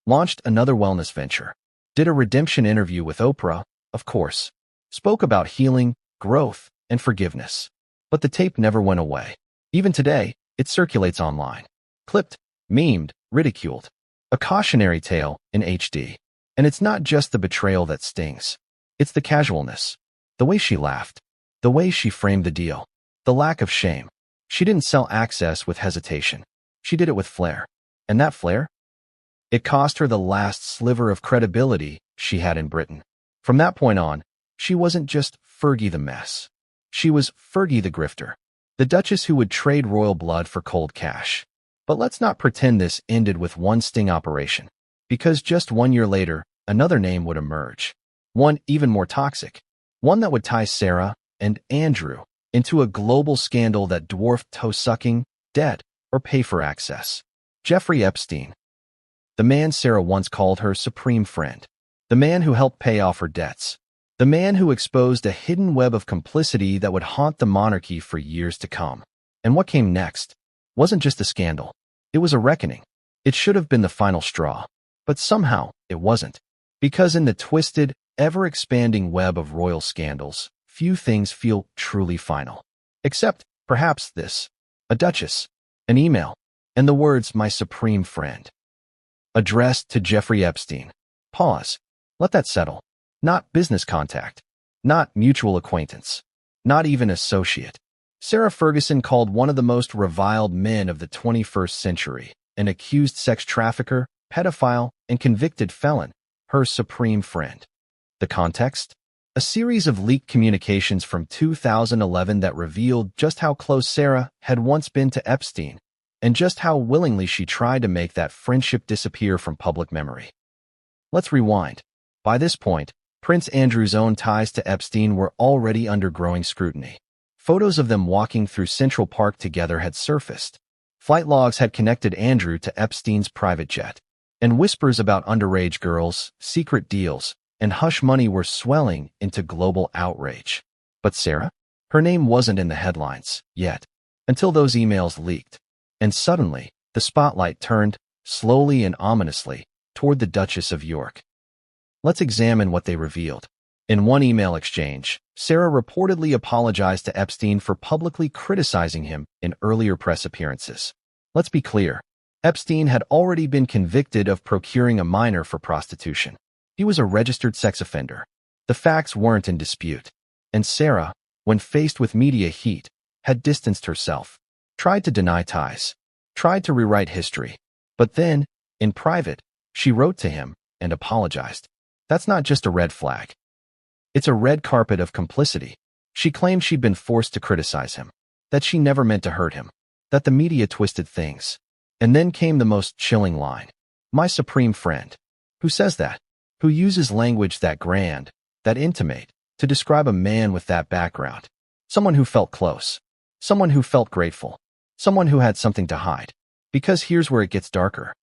Launched another wellness venture. Did a redemption interview with Oprah, of course. Spoke about healing, growth, and forgiveness. But the tape never went away. Even today, it circulates online. Clipped, memed, ridiculed. A cautionary tale in HD. And it's not just the betrayal that stings. It's the casualness. The way she laughed. The way she framed the deal. The lack of shame. She didn't sell access with hesitation. She did it with flair. And that flair? It cost her the last sliver of credibility she had in Britain. From that point on, she wasn't just Fergie the mess. She was Fergie the grifter. The Duchess who would trade royal blood for cold cash. But let's not pretend this ended with one sting operation. Because just 1 year later, another name would emerge. One even more toxic. One that would tie Sarah and Andrew into a global scandal that dwarfed toe-sucking, debt, or pay for access. Jeffrey Epstein. The man Sarah once called her supreme friend. The man who helped pay off her debts. The man who exposed a hidden web of complicity that would haunt the monarchy for years to come. And what came next wasn't just a scandal. It was a reckoning. It should have been the final straw. But somehow, it wasn't. Because in the twisted, ever-expanding web of royal scandals, few things feel truly final. Except, perhaps this. A duchess. An email. And the words, "my supreme friend." Addressed to Jeffrey Epstein. Pause. Let that settle. Not business contact. Not mutual acquaintance. Not even associate. Sarah Ferguson called one of the most reviled men of the 21st century, an accused sex trafficker, pedophile, and convicted felon, her supreme friend. The context? A series of leaked communications from 2011 that revealed just how close Sarah had once been to Epstein, and just how willingly she tried to make that friendship disappear from public memory. Let's rewind. By this point, Prince Andrew's own ties to Epstein were already under growing scrutiny. Photos of them walking through Central Park together had surfaced. Flight logs had connected Andrew to Epstein's private jet. And whispers about underage girls, secret deals, and hush money were swelling into global outrage. But Sarah? Her name wasn't in the headlines yet, until those emails leaked. And suddenly, the spotlight turned, slowly and ominously, toward the Duchess of York. Let's examine what they revealed. In one email exchange, Sarah reportedly apologized to Epstein for publicly criticizing him in earlier press appearances. Let's be clear. Epstein had already been convicted of procuring a minor for prostitution. He was a registered sex offender. The facts weren't in dispute. And Sarah, when faced with media heat, had distanced herself, tried to deny ties, tried to rewrite history. But then, in private, she wrote to him and apologized. That's not just a red flag. It's a red carpet of complicity. She claimed she'd been forced to criticize him, that she never meant to hurt him, that the media twisted things. And then came the most chilling line. My supreme friend. Who says that? Who uses language that grand, that intimate, to describe a man with that background? Someone who felt close. Someone who felt grateful. Someone who had something to hide. Because here's where it gets darker.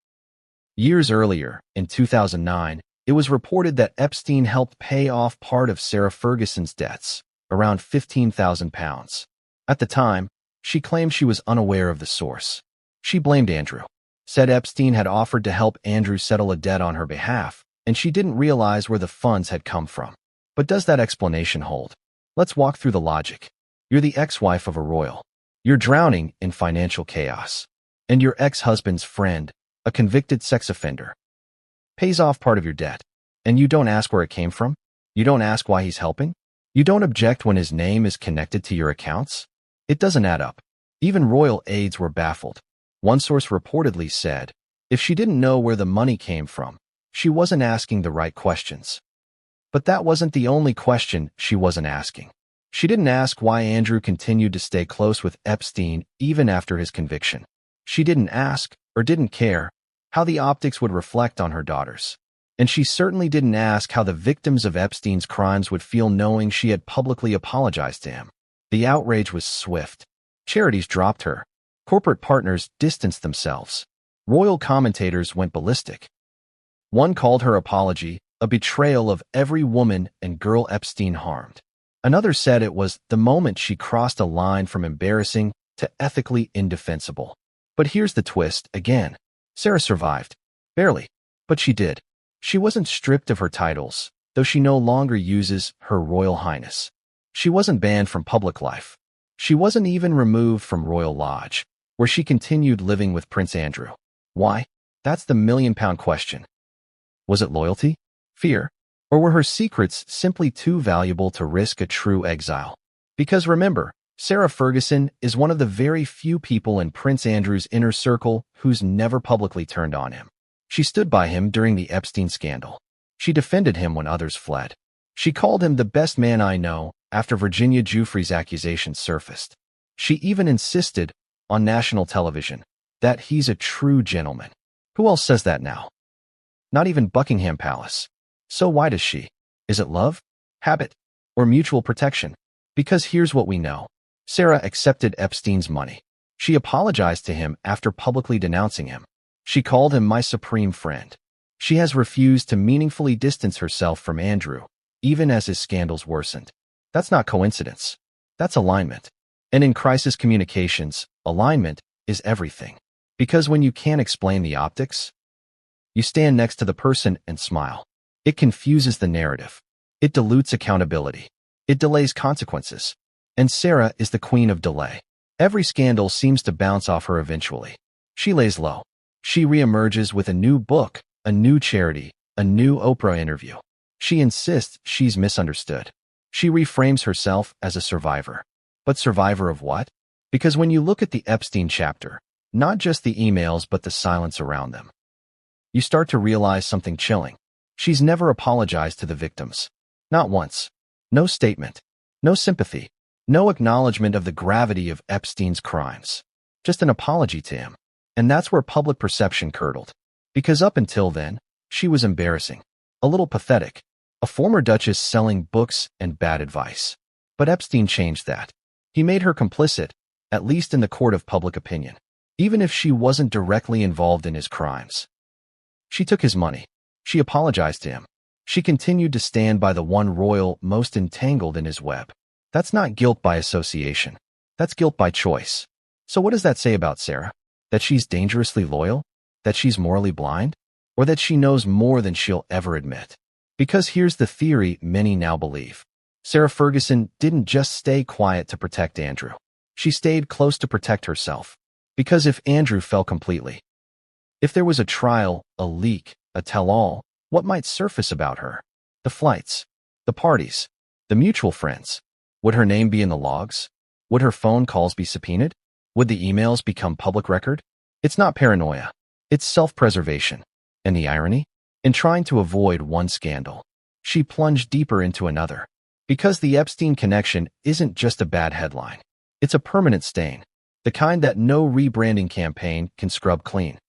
Years earlier, in 2009, it was reported that Epstein helped pay off part of Sarah Ferguson's debts, around £15,000. At the time, she claimed she was unaware of the source. She blamed Andrew, said Epstein had offered to help Andrew settle a debt on her behalf, and she didn't realize where the funds had come from. But does that explanation hold? Let's walk through the logic. You're the ex-wife of a royal. You're drowning in financial chaos. And your ex-husband's friend, a convicted sex offender, pays off part of your debt. And you don't ask where it came from? You don't ask why he's helping? You don't object when his name is connected to your accounts? It doesn't add up. Even royal aides were baffled. One source reportedly said, if she didn't know where the money came from, she wasn't asking the right questions. But that wasn't the only question she wasn't asking. She didn't ask why Andrew continued to stay close with Epstein even after his conviction. She didn't ask, or didn't care, how the optics would reflect on her daughters. And she certainly didn't ask how the victims of Epstein's crimes would feel knowing she had publicly apologized to him. The outrage was swift. Charities dropped her. Corporate partners distanced themselves. Royal commentators went ballistic. One called her apology a betrayal of every woman and girl Epstein harmed. Another said it was the moment she crossed a line from embarrassing to ethically indefensible. But here's the twist again. Sarah survived. Barely. But she did. She wasn't stripped of her titles, though she no longer uses Her Royal Highness. She wasn't banned from public life. She wasn't even removed from Royal Lodge, where she continued living with Prince Andrew. Why? That's the million-pound question. Was it loyalty? Fear? Or were her secrets simply too valuable to risk a true exile? Because remember, Sarah Ferguson is one of the very few people in Prince Andrew's inner circle who's never publicly turned on him. She stood by him during the Epstein scandal. She defended him when others fled. She called him the best man I know after Virginia Giuffre's accusations surfaced. She even insisted, on national television, that he's a true gentleman. Who else says that now? Not even Buckingham Palace. So why does she? Is it love, habit, or mutual protection? Because here's what we know. Sarah accepted Epstein's money. She apologized to him after publicly denouncing him. She called him my supreme friend. She has refused to meaningfully distance herself from Andrew, even as his scandals worsened. That's not coincidence. That's alignment. And in crisis communications, alignment is everything. Because when you can't explain the optics, you stand next to the person and smile. It confuses the narrative. It dilutes accountability. It delays consequences. And Sarah is the queen of delay. Every scandal seems to bounce off her eventually. She lays low. She reemerges with a new book, a new charity, a new Oprah interview. She insists she's misunderstood. She reframes herself as a survivor. But survivor of what? Because when you look at the Epstein chapter, not just the emails but the silence around them, you start to realize something chilling. She's never apologized to the victims. Not once. No statement. No sympathy. No acknowledgement of the gravity of Epstein's crimes. Just an apology to him. And that's where public perception curdled. Because up until then, she was embarrassing. A little pathetic. A former duchess selling books and bad advice. But Epstein changed that. He made her complicit, at least in the court of public opinion. Even if she wasn't directly involved in his crimes. She took his money. She apologized to him. She continued to stand by the one royal most entangled in his web. That's not guilt by association. That's guilt by choice. So what does that say about Sarah? That she's dangerously loyal? That she's morally blind? Or that she knows more than she'll ever admit? Because here's the theory many now believe. Sarah Ferguson didn't just stay quiet to protect Andrew. She stayed close to protect herself. Because if Andrew fell completely, if there was a trial, a leak, a tell-all, what might surface about her? The flights, the parties, the mutual friends. Would her name be in the logs? Would her phone calls be subpoenaed? Would the emails become public record? It's not paranoia. It's self-preservation. And the irony? In trying to avoid one scandal, she plunged deeper into another. Because the Epstein connection isn't just a bad headline. It's a permanent stain. The kind that no rebranding campaign can scrub clean.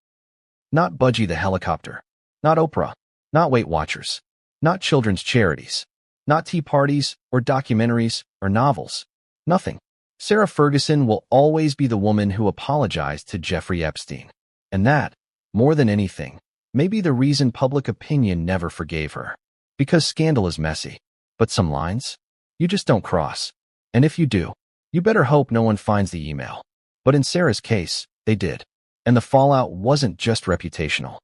Not Budgie the helicopter. Not Oprah. Not Weight Watchers. Not children's charities. Not tea parties or documentaries or novels. Nothing. Sarah Ferguson will always be the woman who apologized to Jeffrey Epstein. And that, more than anything, may be the reason public opinion never forgave her. Because scandal is messy. But some lines? You just don't cross. And if you do, you better hope no one finds the email. But in Sarah's case, they did. And the fallout wasn't just reputational.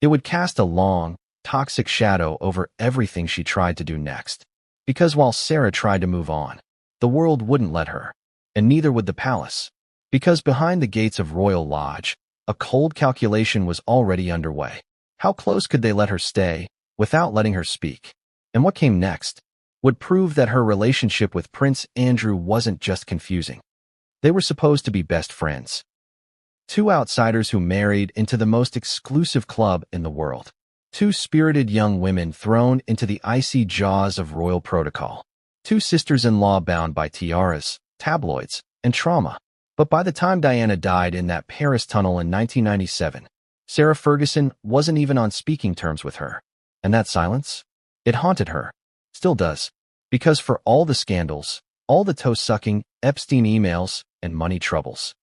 It would cast a long, toxic shadow over everything she tried to do next. Because while Sarah tried to move on, the world wouldn't let her. And neither would the palace. Because behind the gates of Royal Lodge, a cold calculation was already underway. How close could they let her stay without letting her speak? And what came next would prove that her relationship with Prince Andrew wasn't just confusing. They were supposed to be best friends. Two outsiders who married into the most exclusive club in the world. Two spirited young women thrown into the icy jaws of royal protocol. Two sisters-in-law bound by tiaras, tabloids, and trauma. But by the time Diana died in that Paris tunnel in 1997, Sarah Ferguson wasn't even on speaking terms with her. And that silence? It haunted her. Still does. Because for all the scandals, all the toe-sucking, Epstein emails, and money troubles,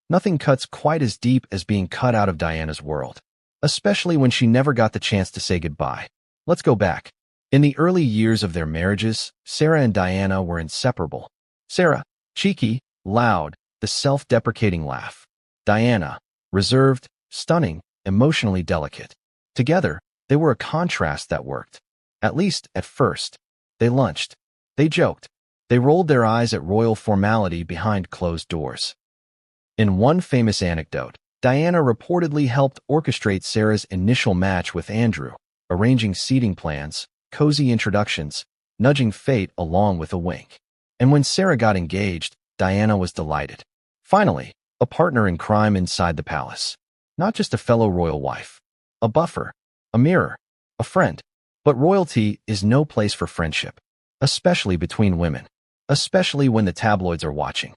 nothing cuts quite as deep as being cut out of Diana's world. Especially when she never got the chance to say goodbye. Let's go back. In the early years of their marriages, Sarah and Diana were inseparable. Sarah, cheeky, loud, the self-deprecating laugh. Diana, reserved, stunning, emotionally delicate. Together, they were a contrast that worked. At least, at first. They lunched. They joked. They rolled their eyes at royal formality behind closed doors. In one famous anecdote, Diana reportedly helped orchestrate Sarah's initial match with Andrew, arranging seating plans, cozy introductions, nudging fate along with a wink. And when Sarah got engaged, Diana was delighted. Finally, a partner in crime inside the palace. Not just a fellow royal wife. A buffer. A mirror. A friend. But royalty is no place for friendship. Especially between women. Especially when the tabloids are watching.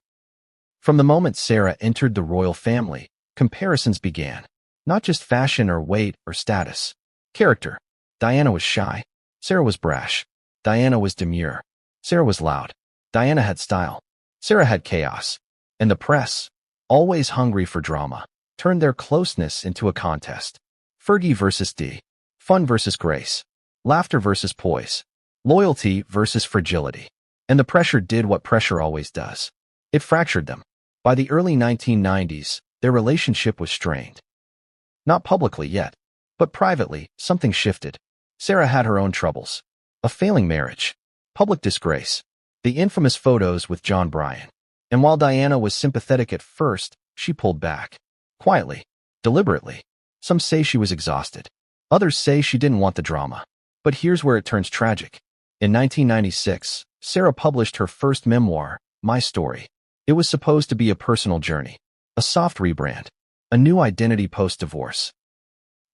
From the moment Sarah entered the royal family, comparisons began. Not just fashion or weight or status. Character. Diana was shy. Sarah was brash. Diana was demure. Sarah was loud. Diana had style. Sarah had chaos. And the press, always hungry for drama, turned their closeness into a contest. Fergie versus D. Fun versus grace. Laughter versus poise. Loyalty versus fragility. And the pressure did what pressure always does. It fractured them. By the early 1990s, their relationship was strained. Not publicly yet, but privately, something shifted. Sarah had her own troubles. A failing marriage. Public disgrace. The infamous photos with John Bryan. And while Diana was sympathetic at first, she pulled back. Quietly. Deliberately. Some say she was exhausted. Others say she didn't want the drama. But here's where it turns tragic. In 1996, Sarah published her first memoir, My Story. It was supposed to be a personal journey. A soft rebrand. A new identity post-divorce.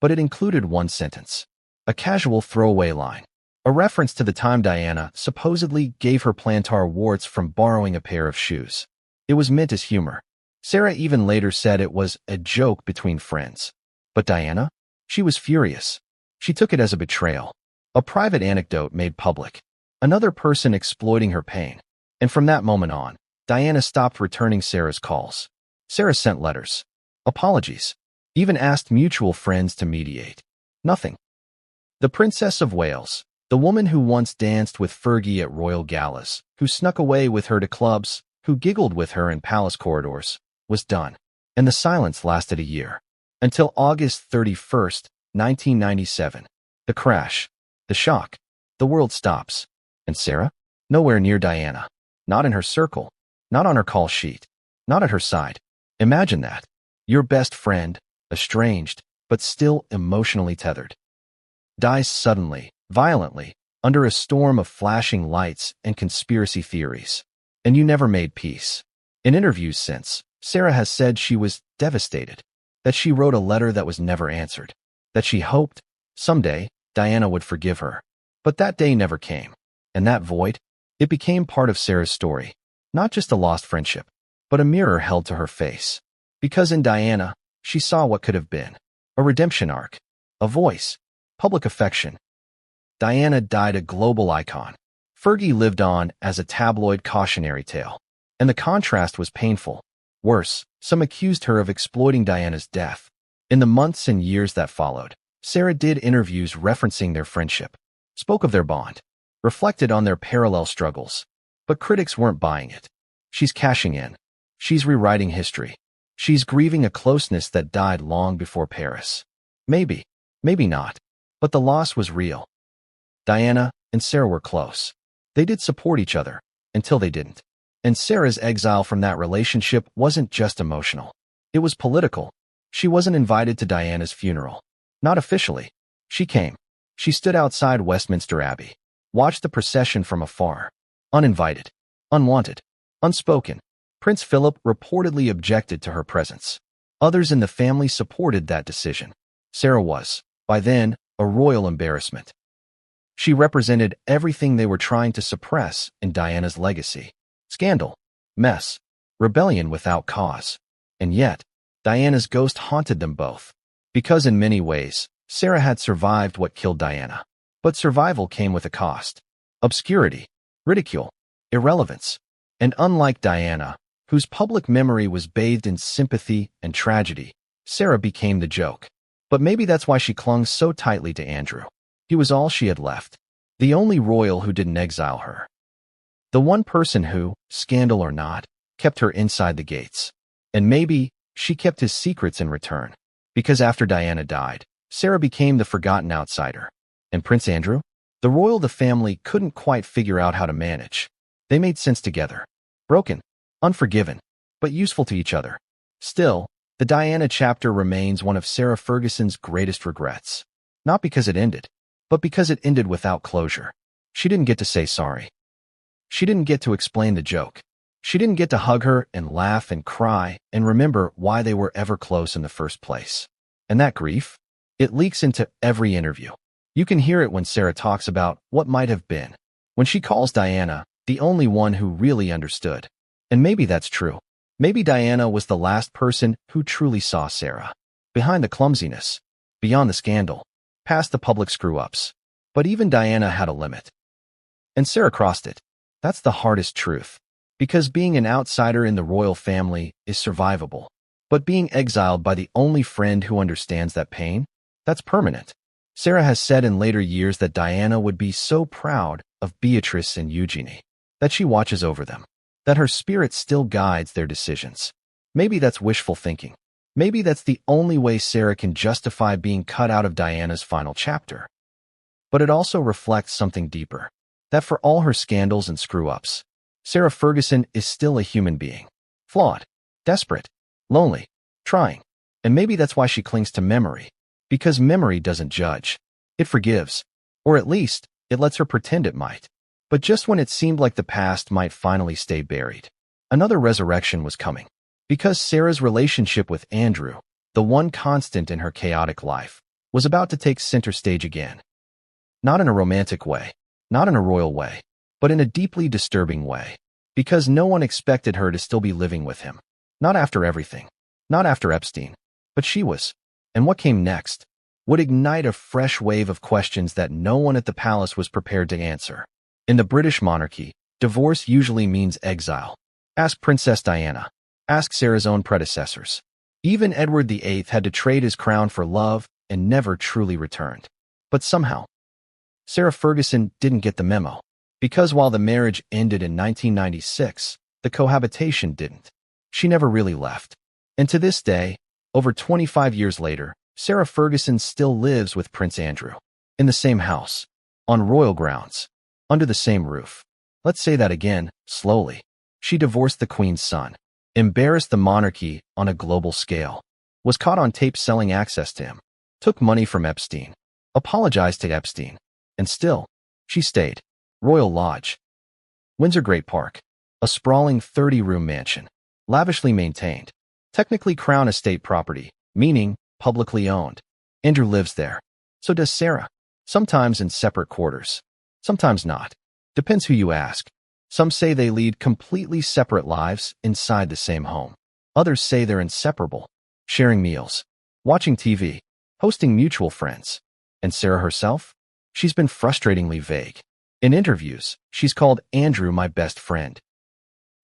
But it included one sentence. A casual throwaway line. A reference to the time Diana supposedly gave her plantar warts from borrowing a pair of shoes. It was meant as humor. Sarah even later said it was a joke between friends. But Diana? She was furious. She took it as a betrayal. A private anecdote made public. Another person exploiting her pain. And from that moment on, Diana stopped returning Sarah's calls. Sarah sent letters. Apologies. Even asked mutual friends to mediate. Nothing. The Princess of Wales, The woman who once danced with Fergie at royal galas, who snuck away with her to clubs, who giggled with her in palace corridors, was done. And the silence lasted a year. Until August 31st, 1997. The crash. The shock. The world stops. And Sarah? Nowhere near Diana. Not in her circle. Not on her call sheet. Not at her side. Imagine that. Your best friend, estranged, but still emotionally tethered, dies suddenly, violently, under a storm of flashing lights and conspiracy theories. And you never made peace. In interviews since, Sarah has said she was devastated, that she wrote a letter that was never answered, that she hoped, someday, Diana would forgive her. But that day never came. And that void, it became part of Sarah's story. Not just a lost friendship, but a mirror held to her face. Because in Diana, she saw what could have been. A redemption arc. A voice. Public affection. Diana died a global icon. Fergie lived on as a tabloid cautionary tale. And the contrast was painful. Worse, some accused her of exploiting Diana's death. In the months and years that followed, Sarah did interviews referencing their friendship, spoke of their bond, reflected on their parallel struggles. But critics weren't buying it. She's cashing in. She's rewriting history. She's grieving a closeness that died long before Paris. Maybe, maybe not. But the loss was real. Diana and Sarah were close. They did support each other, until they didn't. And Sarah's exile from that relationship wasn't just emotional. It was political. She wasn't invited to Diana's funeral. Not officially. She came. She stood outside Westminster Abbey, watched the procession from afar. Uninvited. Unwanted. Unspoken. Prince Philip reportedly objected to her presence. Others in the family supported that decision. Sarah was, by then, a royal embarrassment. She represented everything they were trying to suppress in Diana's legacy. Scandal, mess, rebellion without cause. And yet, Diana's ghost haunted them both. Because in many ways, Sarah had survived what killed Diana. But survival came with a cost. Obscurity, ridicule, irrelevance. And unlike Diana, whose public memory was bathed in sympathy and tragedy, Sarah became the joke. But maybe that's why she clung so tightly to Andrew. He was all she had left. The only royal who didn't exile her. The one person who, scandal or not, kept her inside the gates. And maybe she kept his secrets in return. Because after Diana died, Sarah became the forgotten outsider. And Prince Andrew? The family couldn't quite figure out how to manage. They made sense together. Broken, unforgiven, but useful to each other. Still, the Diana chapter remains one of Sarah Ferguson's greatest regrets. Not because it ended, but because it ended without closure. She didn't get to say sorry. She didn't get to explain the joke. She didn't get to hug her and laugh and cry and remember why they were ever close in the first place. And that grief? It leaks into every interview. You can hear it when Sarah talks about what might have been. When she calls Diana the only one who really understood. And maybe that's true. Maybe Diana was the last person who truly saw Sarah. Behind the clumsiness, beyond the scandal, past the public screw-ups. But even Diana had a limit. And Sarah crossed it. That's the hardest truth. Because being an outsider in the royal family is survivable. But being exiled by the only friend who understands that pain, that's permanent. Sarah has said in later years that Diana would be so proud of Beatrice and Eugenie, that she watches over them, that her spirit still guides their decisions. Maybe that's wishful thinking. Maybe that's the only way Sarah can justify being cut out of Diana's final chapter. But it also reflects something deeper, that for all her scandals and screw-ups, Sarah Ferguson is still a human being. Flawed, desperate, lonely, trying. And maybe that's why she clings to memory. Because memory doesn't judge. It forgives. Or at least, it lets her pretend it might. But just when it seemed like the past might finally stay buried, another resurrection was coming. Because Sarah's relationship with Andrew, the one constant in her chaotic life, was about to take center stage again. Not in a romantic way, not in a royal way, but in a deeply disturbing way. Because no one expected her to still be living with him. Not after everything. Not after Epstein. But she was. And what came next would ignite a fresh wave of questions that no one at the palace was prepared to answer. In the British monarchy, divorce usually means exile. Ask Princess Diana. Ask Sarah's own predecessors. Even Edward VIII had to trade his crown for love and never truly returned. But somehow, Sarah Ferguson didn't get the memo. Because while the marriage ended in 1996, the cohabitation didn't. She never really left. And to this day, over 25 years later, Sarah Ferguson still lives with Prince Andrew. In the same house. On royal grounds. Under the same roof. Let's say that again, slowly. She divorced the Queen's son. Embarrassed the monarchy on a global scale. Was caught on tape selling access to him. Took money from Epstein. Apologized to Epstein. And still, she stayed. Royal Lodge. Windsor Great Park. A sprawling 30-room mansion. Lavishly maintained. Technically Crown estate property, meaning publicly owned. Andrew lives there. So does Sarah. Sometimes in separate quarters. Sometimes not. Depends who you ask. Some say they lead completely separate lives inside the same home. Others say they're inseparable. Sharing meals. Watching TV. Hosting mutual friends. And Sarah herself? She's been frustratingly vague. In interviews, she's called Andrew my best friend.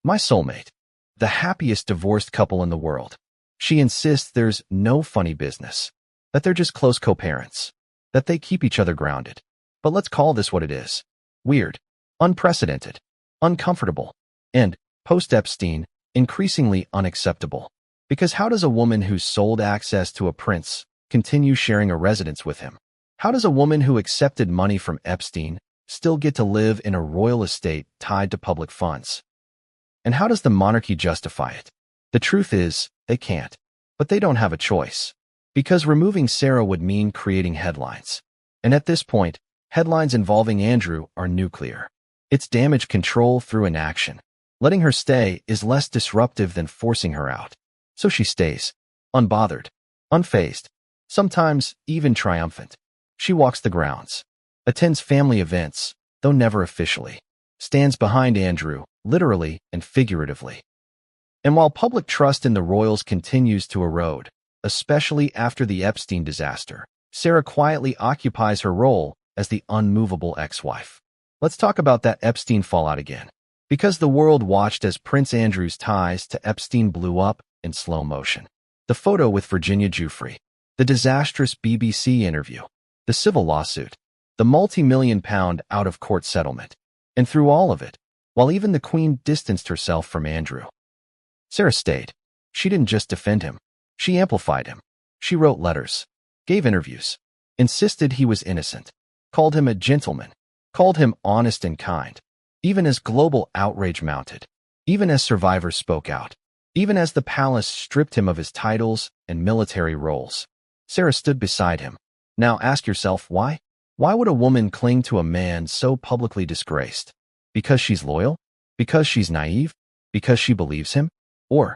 My soulmate. The happiest divorced couple in the world. She insists there's no funny business. That they're just close co-parents. That they keep each other grounded. But let's call this what it is. Weird. Unprecedented. Uncomfortable. And, post-Epstein, increasingly unacceptable. Because how does a woman who's sold access to a prince continue sharing a residence with him? How does a woman who accepted money from Epstein still get to live in a royal estate tied to public funds? And how does the monarchy justify it? The truth is, they can't. But they don't have a choice. Because removing Sarah would mean creating headlines. And at this point, headlines involving Andrew are nuclear. It's damage control through inaction. Letting her stay is less disruptive than forcing her out. So she stays. Unbothered. Unfazed. Sometimes even triumphant. She walks the grounds. Attends family events, though never officially. Stands behind Andrew, literally and figuratively. And while public trust in the royals continues to erode, especially after the Epstein disaster, Sarah quietly occupies her role as the unmovable ex-wife. Let's talk about that Epstein fallout again. Because the world watched as Prince Andrew's ties to Epstein blew up in slow motion. The photo with Virginia Giuffre. The disastrous BBC interview. The civil lawsuit. The multi-million-pound out-of-court settlement. And through all of it, while even the Queen distanced herself from Andrew, Sarah stayed. She didn't just defend him. She amplified him. She wrote letters. Gave interviews. Insisted he was innocent. Called him a gentleman. Called him honest and kind. Even as global outrage mounted. Even as survivors spoke out. Even as the palace stripped him of his titles and military roles. Sarah stood beside him. Now ask yourself why? Why would a woman cling to a man so publicly disgraced? Because she's loyal? Because she's naive? Because she believes him? Or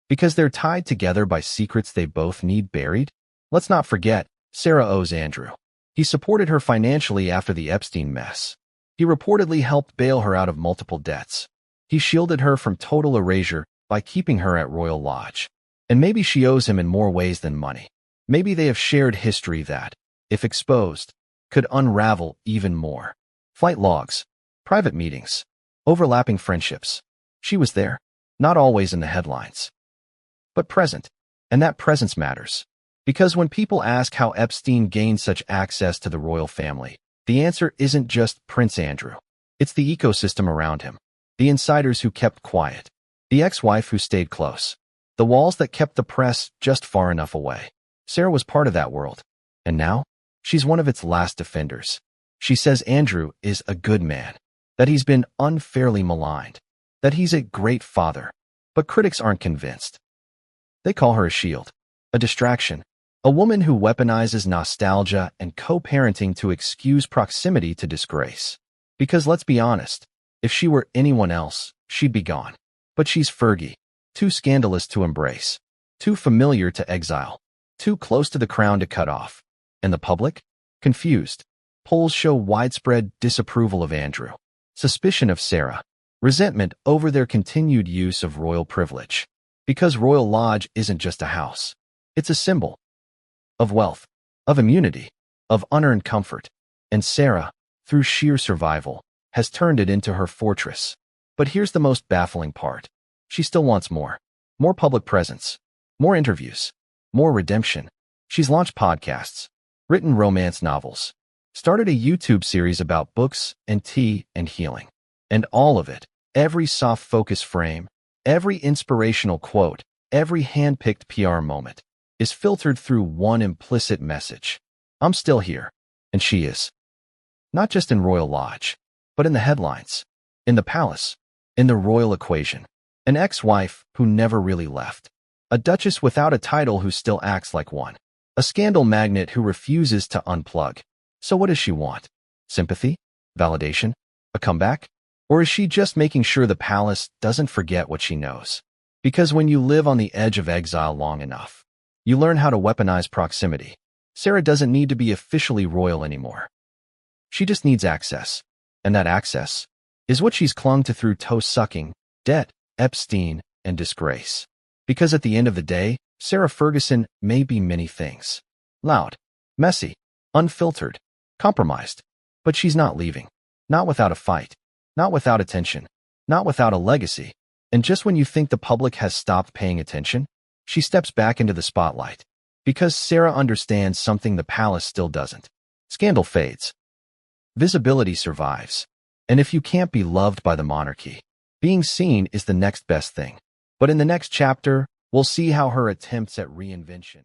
because they're tied together by secrets they both need buried? Let's not forget, Sarah owes Andrew. He supported her financially after the Epstein mess. He reportedly helped bail her out of multiple debts. He shielded her from total erasure by keeping her at Royal Lodge. And maybe she owes him in more ways than money. Maybe they have shared history that, if exposed, could unravel even more. Flight logs, private meetings, overlapping friendships. She was there, not always in the headlines, but present. And that presence matters. Because when people ask how Epstein gained such access to the royal family, the answer isn't just Prince Andrew. It's the ecosystem around him. The insiders who kept quiet. The ex-wife who stayed close. The walls that kept the press just far enough away. Sarah was part of that world. And now, she's one of its last defenders. She says Andrew is a good man. That he's been unfairly maligned. That he's a great father. But critics aren't convinced. They call her a shield. A distraction. A woman who weaponizes nostalgia and co-parenting to excuse proximity to disgrace. Because let's be honest, if she were anyone else, she'd be gone. But she's Fergie. Too scandalous to embrace. Too familiar to exile. Too close to the crown to cut off. And the public? Confused. Polls show widespread disapproval of Andrew. Suspicion of Sarah. Resentment over their continued use of royal privilege. Because Royal Lodge isn't just a house. It's a symbol. Of wealth. Of immunity. Of unearned comfort. And Sarah, through sheer survival, has turned it into her fortress. But here's the most baffling part. She still wants more. More public presence. More interviews. More redemption. She's launched podcasts. Written romance novels. started a YouTube series about books and tea and healing. And all of it, every soft focus frame, every inspirational quote, every hand-picked PR moment, is filtered through one implicit message. I'm still here, and she is. Not just in Royal Lodge, but in the headlines, in the palace, in the royal equation. An ex-wife who never really left. A duchess without a title who still acts like one. A scandal magnate who refuses to unplug. So what does she want? Sympathy? Validation? A comeback? Or is she just making sure the palace doesn't forget what she knows? Because when you live on the edge of exile long enough, you learn how to weaponize proximity. Sarah doesn't need to be officially royal anymore. She just needs access. And that access is what she's clung to through toe-sucking, debt, Epstein, and disgrace. Because at the end of the day, Sarah Ferguson may be many things. Loud, messy, unfiltered, compromised. But she's not leaving. Not without a fight. Not without attention. Not without a legacy. And just when you think the public has stopped paying attention, she steps back into the spotlight. Because Sarah understands something the palace still doesn't. Scandal fades. Visibility survives. And if you can't be loved by the monarchy, being seen is the next best thing. But in the next chapter, we'll see how her attempts at reinvention